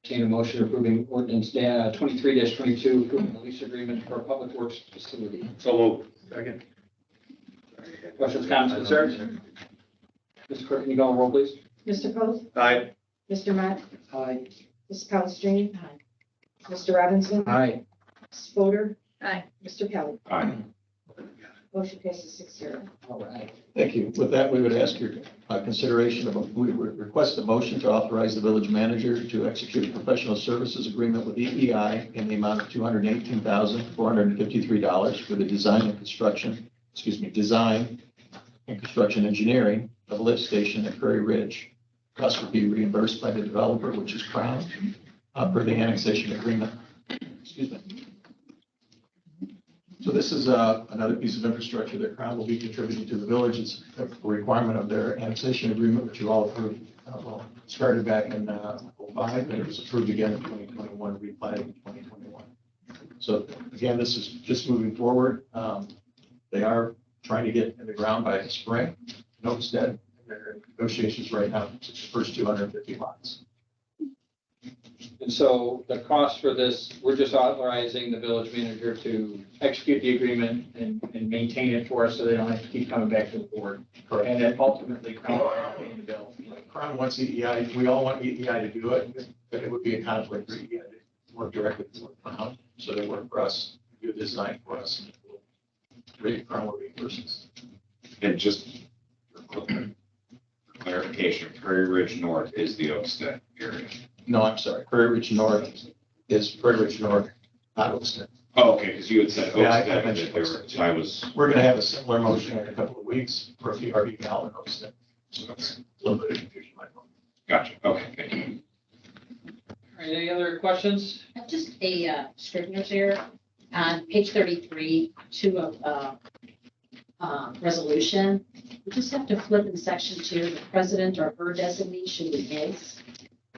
Entertain a motion approving ordinance 23-22, approving the lease agreement for a public works facility. So moved. Second. Questions, comments, concerns? Mr. Clerk, can you go on roll, please? Mr. Coe? Aye. Mr. Mott? Aye. Mrs. Palastrellini? Mr. Robinson? Aye. Mrs. Fodor? Aye. Mr. Kelly? Aye. Motion passes 6-0. All right. Thank you. With that, we would ask your consideration we would request a motion to authorize the village manager to execute a professional services agreement with EEI in the amount of $218,453 for the design and construction engineering of a lift station at Prairie Ridge. Cost would be reimbursed by the developer, which is Crown, per the annexation agreement. Excuse me. So this is another piece of infrastructure that Crown will be contributing to the village. It's a requirement of their annexation agreement, which you all approved, started back in 2005, and it was approved again in 2021, replatted in 2021. So again, this is just moving forward. They are trying to get in the ground by spring. Homestead, their negotiations right now, it's the first 250 lots. And so the cost for this, we're just authorizing the village manager to execute the agreement and maintain it for us so they don't have to keep coming back to the board. Correct. And then ultimately, Crown will pay the bill. Crown wants EEI, we all want EEI to do it, but it would be a conflict for EEI to work directly with Crown, so they work for us, do the design for us. Crown will reimburse us. And just for clarification, Prairie Ridge North is the Oakstead area. No, I'm sorry, Prairie Ridge North is Prairie Ridge North, not Oakstead. Oh, okay, because you had said Yeah, I Oakstead, mentioned that there were, Oakstead. so I was, We're gonna have a similar motion in a couple of weeks for a PRD gal in Oakstead. So that's a little bit of confusion, Michael. gotcha, okay, thank you. All right, any other questions? Just a scrivener's error on page 33, 2 of resolution. We just have to flip in section 2, the president or her designee should be his.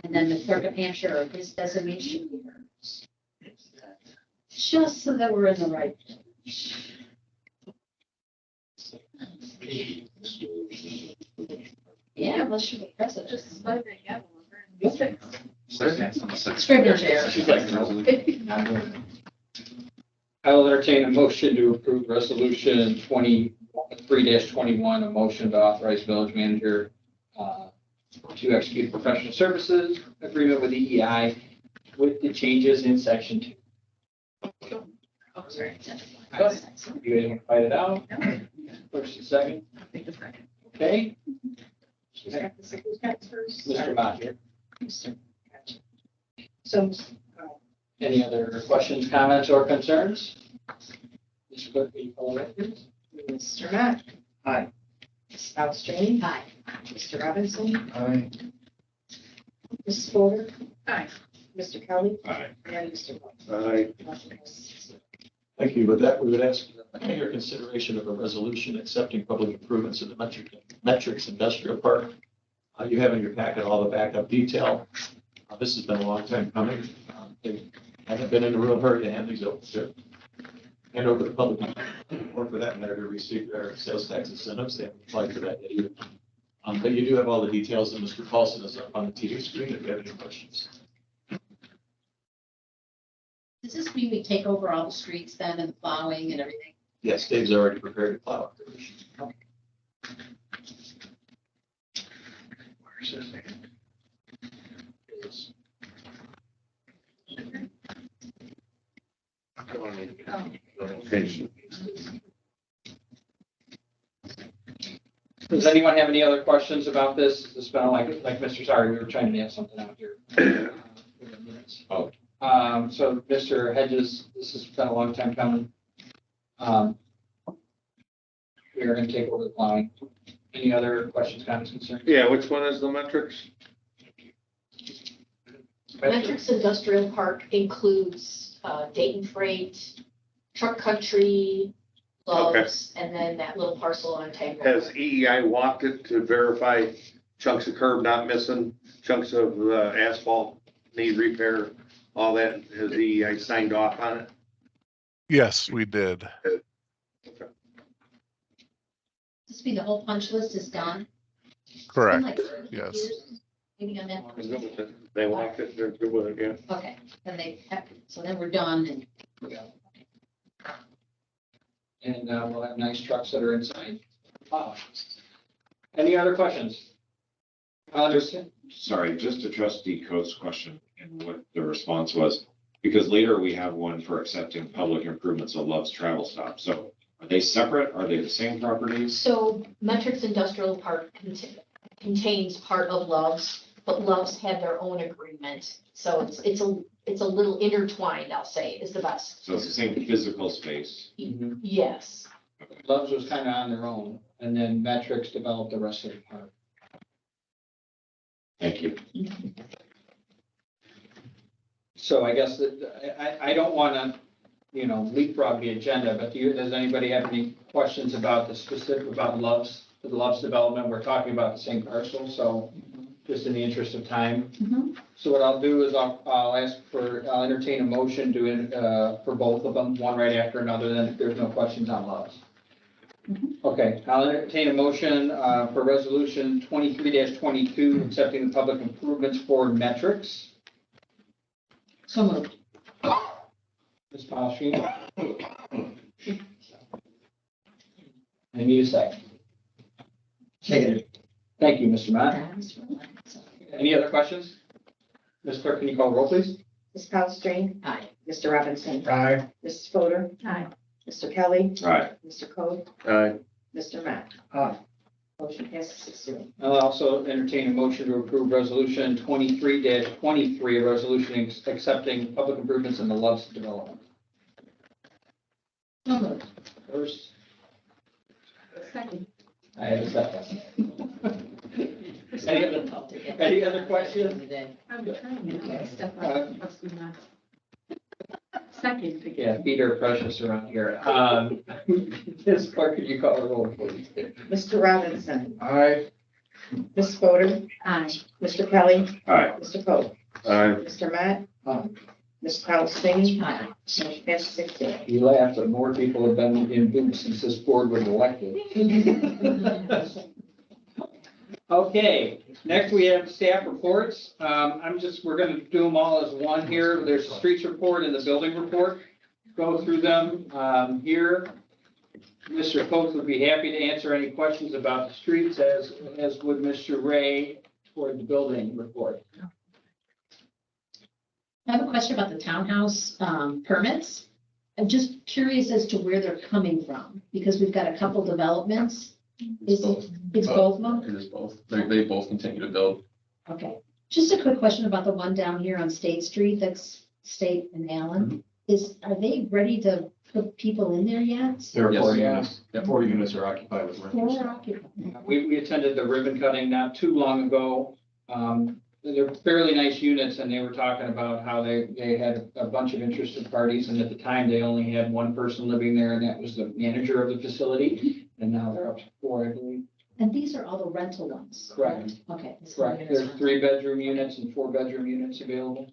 And then the clerk of Hampshire or his designee should be hers. Just so that we're in the right. Yeah, unless you're the president. Just slide that gavel over. Scrivener's error. She's like, I will entertain a motion to approve resolution 23-21, a motion to authorize village manager to execute professional services agreement with EEI with the changes in section 2. Oh, sorry. You guys want to fight it out? First and second? I'll take the second. Okay. Who's got the first? Mr. Mott here. Gotcha. So, Any other questions, comments, or concerns? Mr. Clerk, will you call the roll, please? Mr. Matt. Aye. Ms. Palastrellini. Aye. Mr. Robinson. Aye. Mrs. Fodor. Aye. Mr. Kelly. Aye. And Mr. Moore. Aye. Motion passes 6-0. Thank you. With that, we would ask your consideration of a resolution accepting public improvements in the Metrics Industrial Park. You have in your packet all the backup detail. This has been a long time coming. They haven't been in a real hurry to hand these over to hand over to the public, or for that matter, to receive their sales tax incentives. They haven't applied for that yet either. But you do have all the details, and Mr. Paulson is up on the TV screen if you have any questions. Does this mean we take over all the streets then and the plowing and everything? Yes, Dave's already prepared to plow. Where's this thing? Notification. Does anyone have any other questions about this? This has been like Mr. Sorry, we were trying to have something out here. Oh. So Mr. Hedges, this has been a long time coming. We are going to take over the plowing. Any other questions, comments, concerns? Yeah, which one is the metrics? Metrics Industrial Park includes Dayton Freight, Truck Country, Love's, and then that little parcel on Tango. Has EEI walked it to verify chunks of curb not missing, chunks of asphalt need repair, all that? Has EEI signed off on it? Yes, we did. Does this mean the whole punch list is done? It's been Correct. like 30 Yes. years, Maybe on that. I'm good with it. They walked it, they're good with it, yeah. Okay, then they have, so then we're done and. And we'll have nice trucks that are inside. Wow. Any other questions? Understand? Sorry, just to trustee Coates' question and what the response was, because later we have one for accepting public improvements of Love's Travel Stop. So Are they separate? Are they the same properties? So Metrics Industrial Park contains part of Love's, but Love's had their own agreement. So it's a little intertwined, I'll say, is the best. So it's the same physical space. Yes. Love's was kind of on their own, and then Metrics developed the rest of the park. Thank you. So I guess that, I don't want to, leapfrog the agenda, but does anybody have any questions about the specific, about the Love's development? We're talking about the same parcel, so just in the interest of time. Mhm. So what I'll do is I'll entertain a motion for both of them, one right after another, then if there's no questions on Love's. Okay, I'll entertain a motion for resolution 23-22, accepting the public improvements for Metrics. So moved. Ms. Palaszczuk. I need a second. Second. Thank you, Mr. Matt. Any other questions? Ms. Clerk, can you call the roll, please? Ms. Palastrellini? Aye. Mr. Robinson? Aye. Mrs. Fodor? Aye. Mr. Kelly? All right. Mr. Code? Aye. Mr. Matt? Aye. Motion passes 6-0. I'll also entertain a motion to approve resolution 23-23, a resolution accepting public improvements in the Love's development. So moved. First, Second. I have a second. Any other questions? I'm trying to get stuff up. Second. Yeah, feet are precious around here. Ms. Clerk, could you call the roll, please? Mr. Robinson? Aye. Ms. Fodor? Aye. Mr. Kelly? All right. Mr. Code? Aye. Mr. Matt? Aye. Ms. Palastrellini? Aye. Motion passes 6-0. You laugh, but more people have been in boots since this board was elected. Okay, next we have staff reports. We're gonna do them all as one here. There's the streets report and the building report. Go through them, here. Mr. Coates would be happy to answer any questions about the streets as would Mr. Ray toward the building report. I have a question about the townhouse permits. I'm just curious as to where they're coming from, because we've got a couple developments. It's both of them? It is both. They both continue to build. Okay. Just a quick question about the one down here on State Street, that's State and Allen. Are they ready to put people in there yet? There are Yes. 40 units. Yeah, 40 units are occupied with renters. Four occupants. We attended the ribbon cutting not too long ago. They're fairly nice units, and they were talking about how they had a bunch of interested parties, and at the time, they only had one person living there, and that was the manager of the facility, and now they're up to 4, I believe. And these are all the rental ones? Correct. Okay. this Correct. one is There's rental. 3-bedroom units and 4-bedroom units available.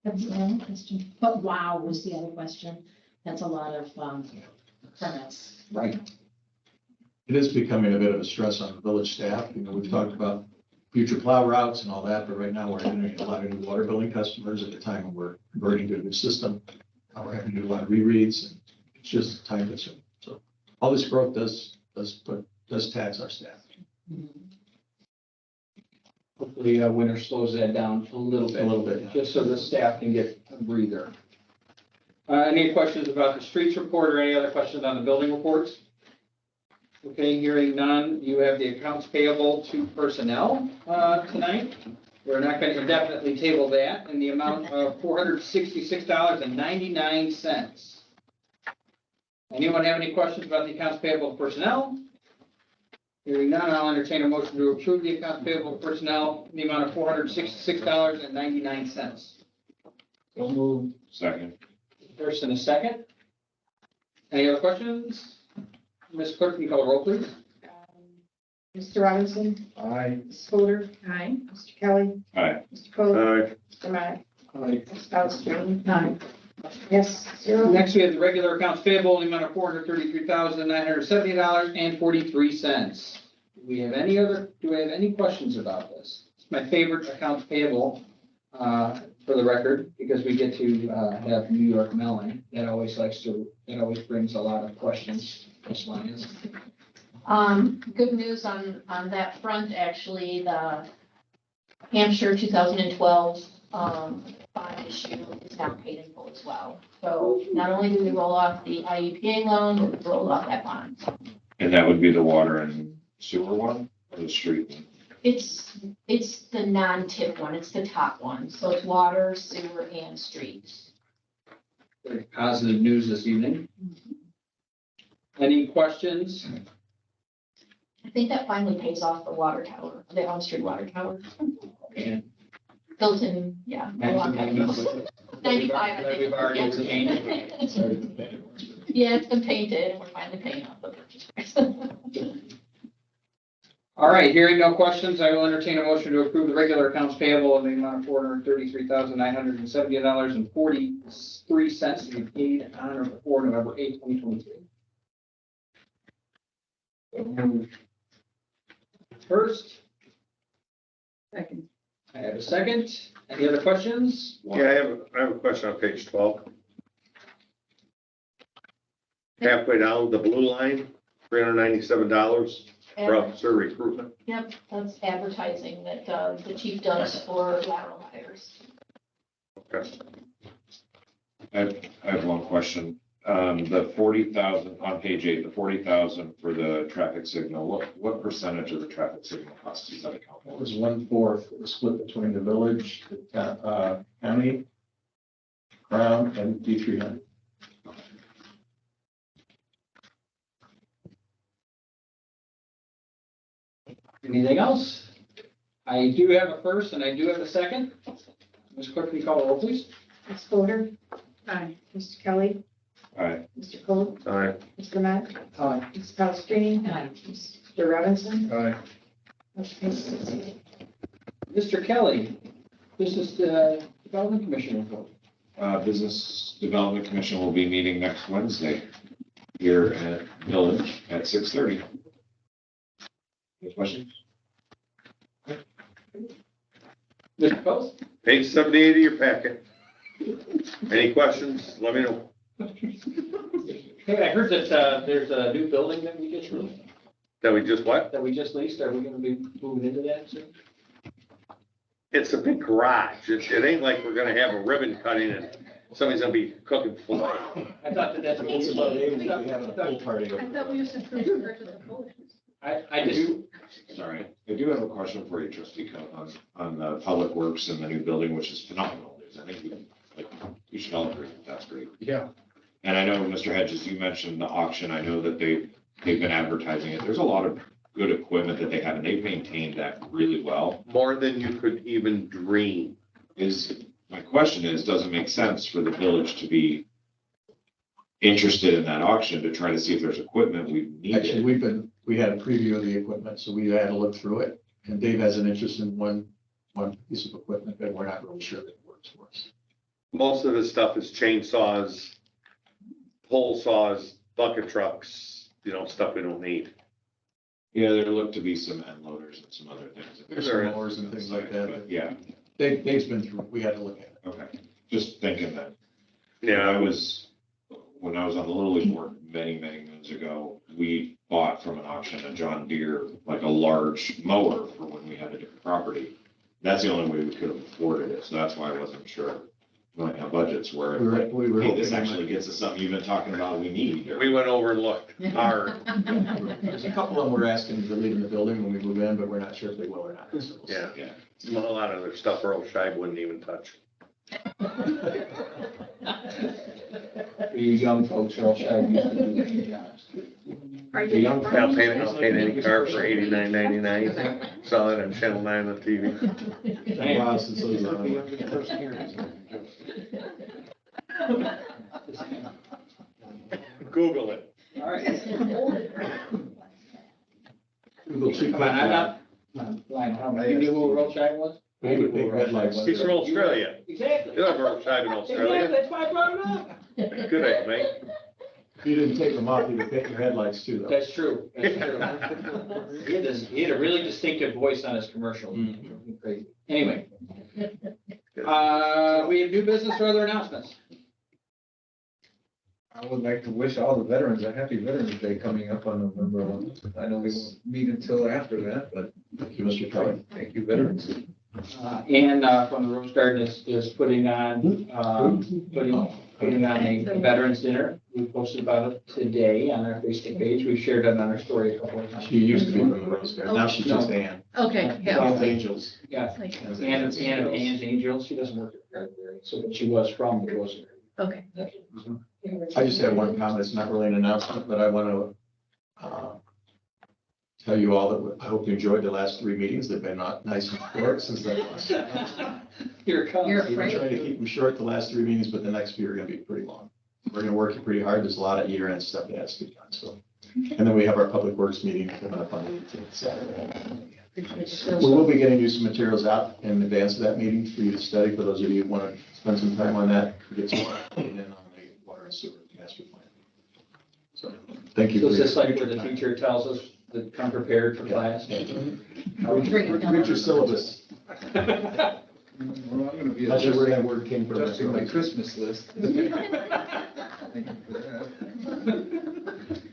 That's the only question. But wow was the other question. That's a lot of permits. Right. It is becoming a bit of a stress on the village staff. We've talked about future plow routes and all that, but right now we're entering a lot of new water billing customers at the time when we're converting to a new system. We're having to do a lot of rereads, and it's just time consuming. So all this growth does tax our staff. Hopefully, winter slows that down a little bit. A little bit, yeah. Just so the staff can get a breather. Any questions about the streets report or any other questions on the building reports? Okay, hearing none, you have the accounts payable to personnel tonight. We're not going to indefinitely table that in the amount of $466.99. Anyone have any questions about the accounts payable to personnel? Hearing none, I'll entertain a motion to approve the accounts payable to personnel in the amount of $466.99. So moved. Second. First and a second. Any other questions? Ms. Clerk, can you call the roll, please? Mr. Robinson? Aye. Ms. Fodor? Aye. Mr. Kelly? All right. Mr. Code? Aye. Mr. Matt? Aye. Ms. Palastrellini? Aye. Yes, 0. Next, we have the regular accounts payable in the amount of $433,970.43. Do we have any questions about this? It's my favorite accounts payable, for the record, because we get to, have New York Mellon. That always brings a lot of questions. This one is. Good news on that front, actually, the Hampshire 2012, bond issue is now paid in full as well. So not only do we roll off the IEPA loan, but we roll off that bond. And that would be the water and sewer one, or the street one? It's the non-tip one, it's the top one. So it's water, sewer, and streets. Very positive news this evening. Any questions? I think that finally pays off the water tower, the on-street water tower. And Built in, yeah, a long time ago. 95, I that we've already obtained. think. Yeah, it's been painted and we're finally paying off the purchase price. All right, hearing no questions, I will entertain a motion to approve the regular accounts payable in the amount of $433,970.43 to be paid on or before November 8th, 2023. First, Second. I have a second. Any other questions? Yeah, I have a question on page 12. Halfway down, the blue line, $397 for officer recruitment. Yep, that's advertising that the chief does for lateral hires. Okay. I have one question. The 40,000 on page 8, the 40,000 for the traffic signal, what percentage of the traffic signal cost does that account That for? was 1/4, it was split between the village, the county, Crown, and D300. Anything else? I do have a first and I do have a second. Ms. Clerk, can you call the roll, please? Ms. Fodor, Aye. Mr. Kelly, All right, Mr. Cole, All right. Mr. Matt, Aye. Ms. Palastrellini, Mr. Robinson. Aye. Motion passes 6-0. Mr. Kelly, this is the Development Commission report. Business Development Commission will be meeting next Wednesday here at Village at 6:30. Any questions? Mr. Post? Page 78 of your packet. Any questions? Let me know. Hey, I heard that there's a new building that we just leased, That we just what? Are we gonna be moving into that soon? It's a big garage. It ain't like we're gonna have a ribbon cutting and somebody's gonna be cooking filet. I thought that's. It's about 8 weeks, we having a pool party. I thought we used to purchase a Polish. I just, Sorry, I do have a question for you, trustee Coe, on the public works and the new building, which is phenomenal news. I think we should all agree that that's great. Yeah. And I know, Mr. Hedges, you mentioned the auction. I know that they've been advertising it. There's a lot of good equipment that they have, and they've maintained that really well. More than you could even dream. My question is, does it make sense for the village to be interested in that auction to try to see if there's equipment we Actually, need? we had a preview of the equipment, so we had to look through it. And Dave has an interest in one piece of equipment, but we're not really sure that it works for us. Most of the stuff is chainsaws, pole saws, bucket trucks, stuff we don't need. Yeah, there look to be some end loaders and some other things. There's some mowers and things like that. But yeah, Dave's been through, we had to look at it. okay. Just thinking that. Yeah, When I was on the Little League board many, many moons ago, we bought from an auction a John Deere, like a large mower for when we had a different property. That's the only way we could have afforded it, so that's why I wasn't sure. We might have budgets where, We were hey, this hoping- actually gets us something you've been talking about we need. we went over and looked hard. There's a couple of them we're asking to leave in the building when we move in, but we're not sure if they will or not. So we'll see. Yeah, Yeah. a lot of their stuff Earl Scheib wouldn't even touch. you young folks are all shy. Are The you? young I'll paint any car for $89.99. Saw it on Channel 9 on TV. Been a while since those are on. Google it. All right. Google cheap. Come on, I'm not. You knew who Rothschild was? Big red lights. He's from Australia. Exactly. You have Earl Scheib in Australia. That's why I brought it up. Good egg, mate. If you didn't take them off, you'd paint your headlights too, though. That's true. That's true. He had a really distinctive voice on his commercial. Crazy. Anyway. We have new business or other announcements. I would like to wish all the veterans a happy Veterans Day coming up on November 11th. I know we won't meet until after that, but Thank you, Mr. Kelly. thank you, veterans. Ann from the Rose Garden is putting on, putting on a veterans dinner. We posted about it today on our Facebook page. We've shared it on our story a couple of times. She used to be from the Rose Garden, now she's just Ann. Okay, yeah. Ann's Angels. Yeah, Like, Ann of Ann's Angels. She doesn't work at the Garden, so but she was from the Rose Garden. okay. I just have one comment, it's not really an announcement, but I want to tell you all that I hope you enjoyed the last 3 meetings. They've been not nice and short since that was. Here it comes. You're We've been afraid. trying to keep them short the last 3 meetings, but the next few are going to be pretty long. We're going to work pretty hard. There's a lot of year-end stuff that has to be done, so. And then we have our public works meeting coming up on the 18th Saturday. We will be getting you some materials out in advance of that meeting for you to study, for those of you who want to spend some time on that, get some in on the water and sewer master plan. So, thank you. So for is your- this like where the teacher tells us to come prepared for class? Read your syllabus. Well, I'm gonna be Not sure where that word came from. adjusting my Christmas list. Thank you for that.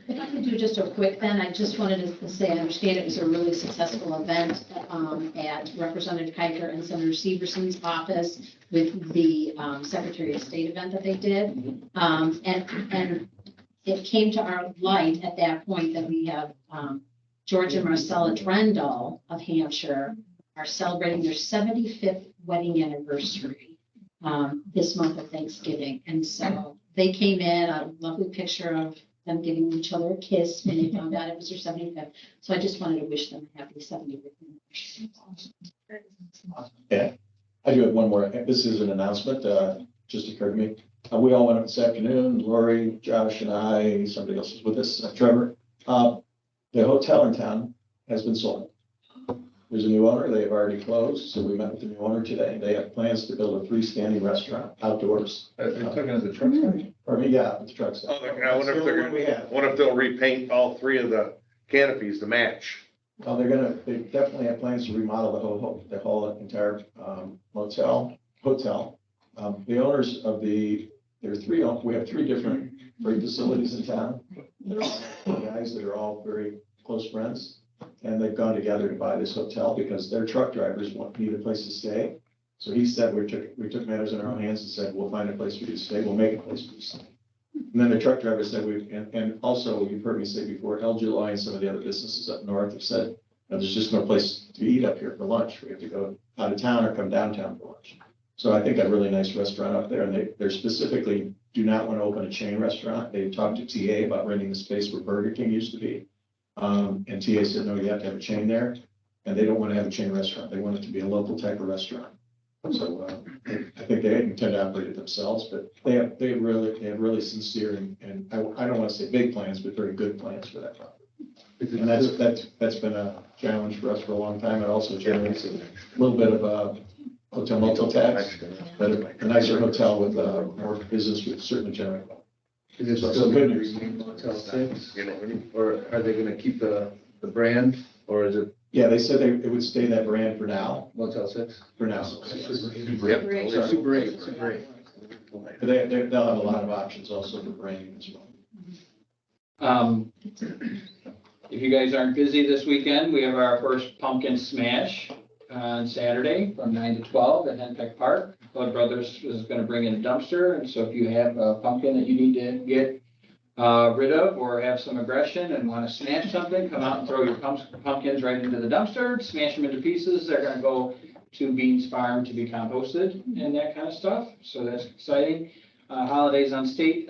If I could do just a quick then, I just wanted to say, I understand it was a really successful event at Representative Kiker and Senator Severson's office with the Secretary of State event that they did. And it came to our light at that point that we have George and Marcella Drendel of Hampshire are celebrating their 75th wedding anniversary this month of Thanksgiving. And so they came in, a lovely picture of them giving each other a kiss when they found out it was their 75th. So I just wanted to wish them a happy 75th anniversary. Yeah, I do have one more. This is an announcement, just occurred to me. We all went up this afternoon, Lori, Josh, and I, somebody else is with us, Trevor. The hotel in town has been sold. There's a new owner, they have already closed, so we met with the new owner today. They have plans to build a freestanding restaurant outdoors. Are they talking at the truck stop? Or, yeah, with the truck stop. Oh, I wonder if they're Still what we gonna, have. wonder if they'll repaint all 3 of the canopies to match. Well, they definitely have plans to remodel the whole entire hotel. The owners of we have 3 different freight facilities in town. They're all guys that are all very close friends, and they've gone together to buy this hotel because their truck drivers need a place to stay. So he said, we took matters in our own hands and said, we'll find a place for you to stay, we'll make a place for you to stay. And then the truck driver said, and also, you've heard me say before, El July and some of the other businesses up north have said, there's just no place to eat up here for lunch. We have to go out of town or come downtown for lunch. So I think a really nice restaurant up there, and they're specifically do not want to open a chain restaurant. They talked to TA about renting the space where Burger King used to be. And TA said, no, you have to have a chain there, and they don't want to have a chain restaurant. They want it to be a local type of restaurant. So I think they intend to operate it themselves, but they have really sincere and I don't want to say big plans, but very good plans for that property. And that's been a challenge for us for a long time. It also generates a little bit of a hotel motel tax, but a nicer hotel with more business would certainly generate. Is it still going to remain Motel 6? Or are they going to keep the brand, or is it Yeah, they said it would stay that brand for now, Motel 6? for now. Yep. Sorry, Super 8, Super 8. But they'll have a lot of options also for branding as well. If you guys aren't busy this weekend, we have our first pumpkin smash on Saturday from 9 to 12 at Henpeck Park. Blood Brothers is going to bring in a dumpster, and so if you have a pumpkin that you need to get rid of or have some aggression and want to smash something, come out and throw your pumpkins right into the dumpster, smash them into pieces. They're going to go to Beans Farm to be composted and that kind of stuff. So that's exciting. Holidays on State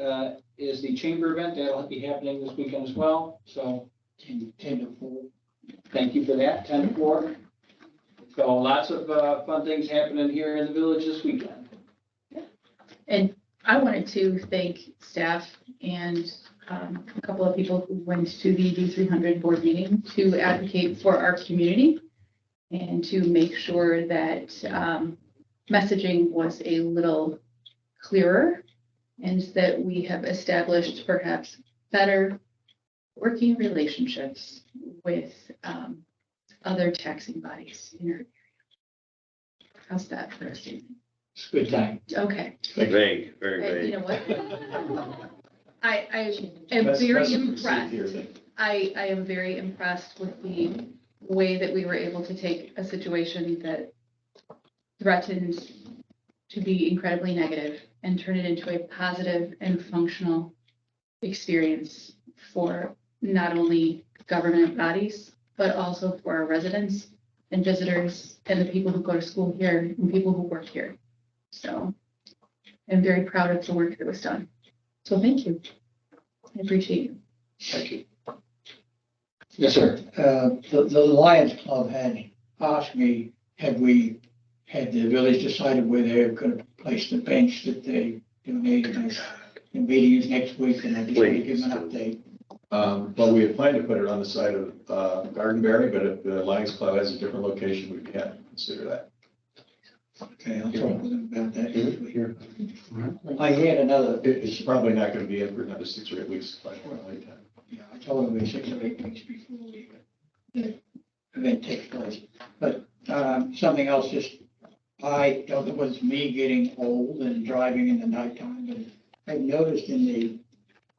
is the chamber event. That'll be happening this weekend as well. So 10 to 4. Thank you for that, 10 to 4. So lots of fun things happening here in the village this weekend. And I wanted to thank staff and a couple of people who went to the D300 board meeting to advocate for our community and to make sure that messaging was a little clearer and that we have established perhaps better working relationships with other taxing bodies in our area. How's that for a statement? It's a good time. Okay. Vague, very And vague. you know what? I am That's very the impressed. procedure thing. I am very impressed with the way that we were able to take a situation that threatened to be incredibly negative and turn it into a positive and functional experience for not only government bodies, but also for our residents and visitors and the people who go to school here and people who work here. So I'm very proud of the work that was done. So thank you. I appreciate you. Thank you. Yes, sir. The Lions Club had asked me, had the village decided where they're gonna place the bench that they donated? The meeting is next week, and I just want to give an update. Well, we had planned to put it on the side of Gardenberry, but if the Lions Club has a different location, we can consider that. Okay, I'll talk with them about that next week. I had another, It's probably not going to be in for another 6 or 8 weeks. yeah, I told them 6 or 8 weeks before the event takes place. But something else, just, I don't know whether it's me getting old and driving in the nighttime, but I've noticed in the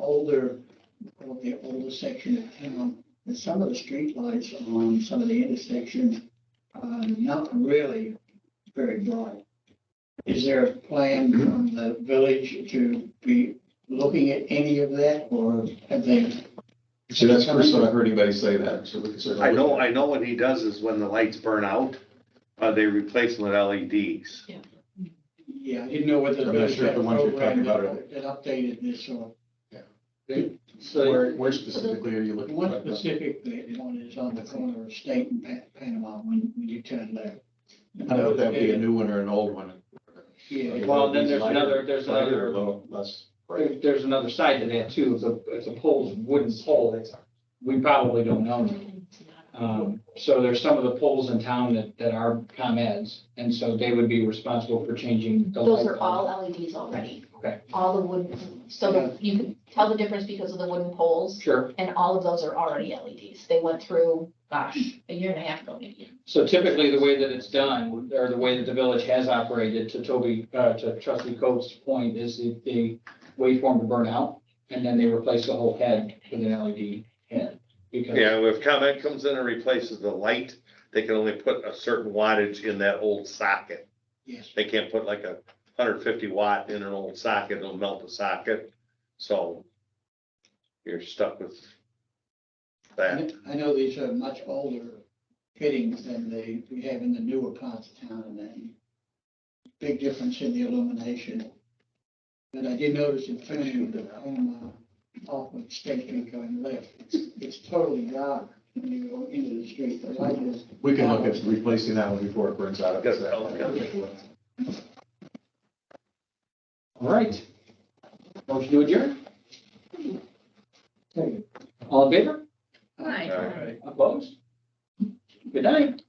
older section of town, that some of the streetlights on some of the intersections are not really very bright. Is there a plan from the village to be looking at any of that, or have they? So that's the first time I've heard anybody say that, so we can certainly. I know what he does is when the lights burn out, they replace them with LEDs. Yeah, I didn't know whether the I'm not village sure had the a ones you're talking program about that updated this, or So Where specifically are you looking? one for? specific, the one is on the corner of State and Panama when you turn left. I don't know if that would be a new one or an old one. Yeah, Well, then there's another, Lighter or little less bright. there's another side to that too. If the pole's wooden pole, we probably don't know. So there's some of the poles in town that are ComEd's, and so they would be responsible for changing the Those light are bulb. all LEDs already. Okay. All the wooden, so you can tell the difference because of the wooden poles, Sure. and all of those are already LEDs. They went through, gosh, a year and a half ago maybe. So typically, the way that it's done, or the way that the village has operated, to trustee Coates' point, is they wait for them to burn out, and then they replace the whole head with an LED head. Because Yeah, if ComEd comes in and replaces the light, they can only put a certain wattage in that old socket. yes. They can't put like 150 watt in an old socket, it'll melt the socket. So you're stuck with that. I know these are much older fittings than we have in the newer parts of town, and then big difference in the illumination. But I did notice in Fairview that off of State Street going left, it's totally dark when you go into the street. The light is. We can look at replacing that one before it burns out. Good. All right. Motion to adjourn? All in favor? Hi. All right. Opposed? Good night.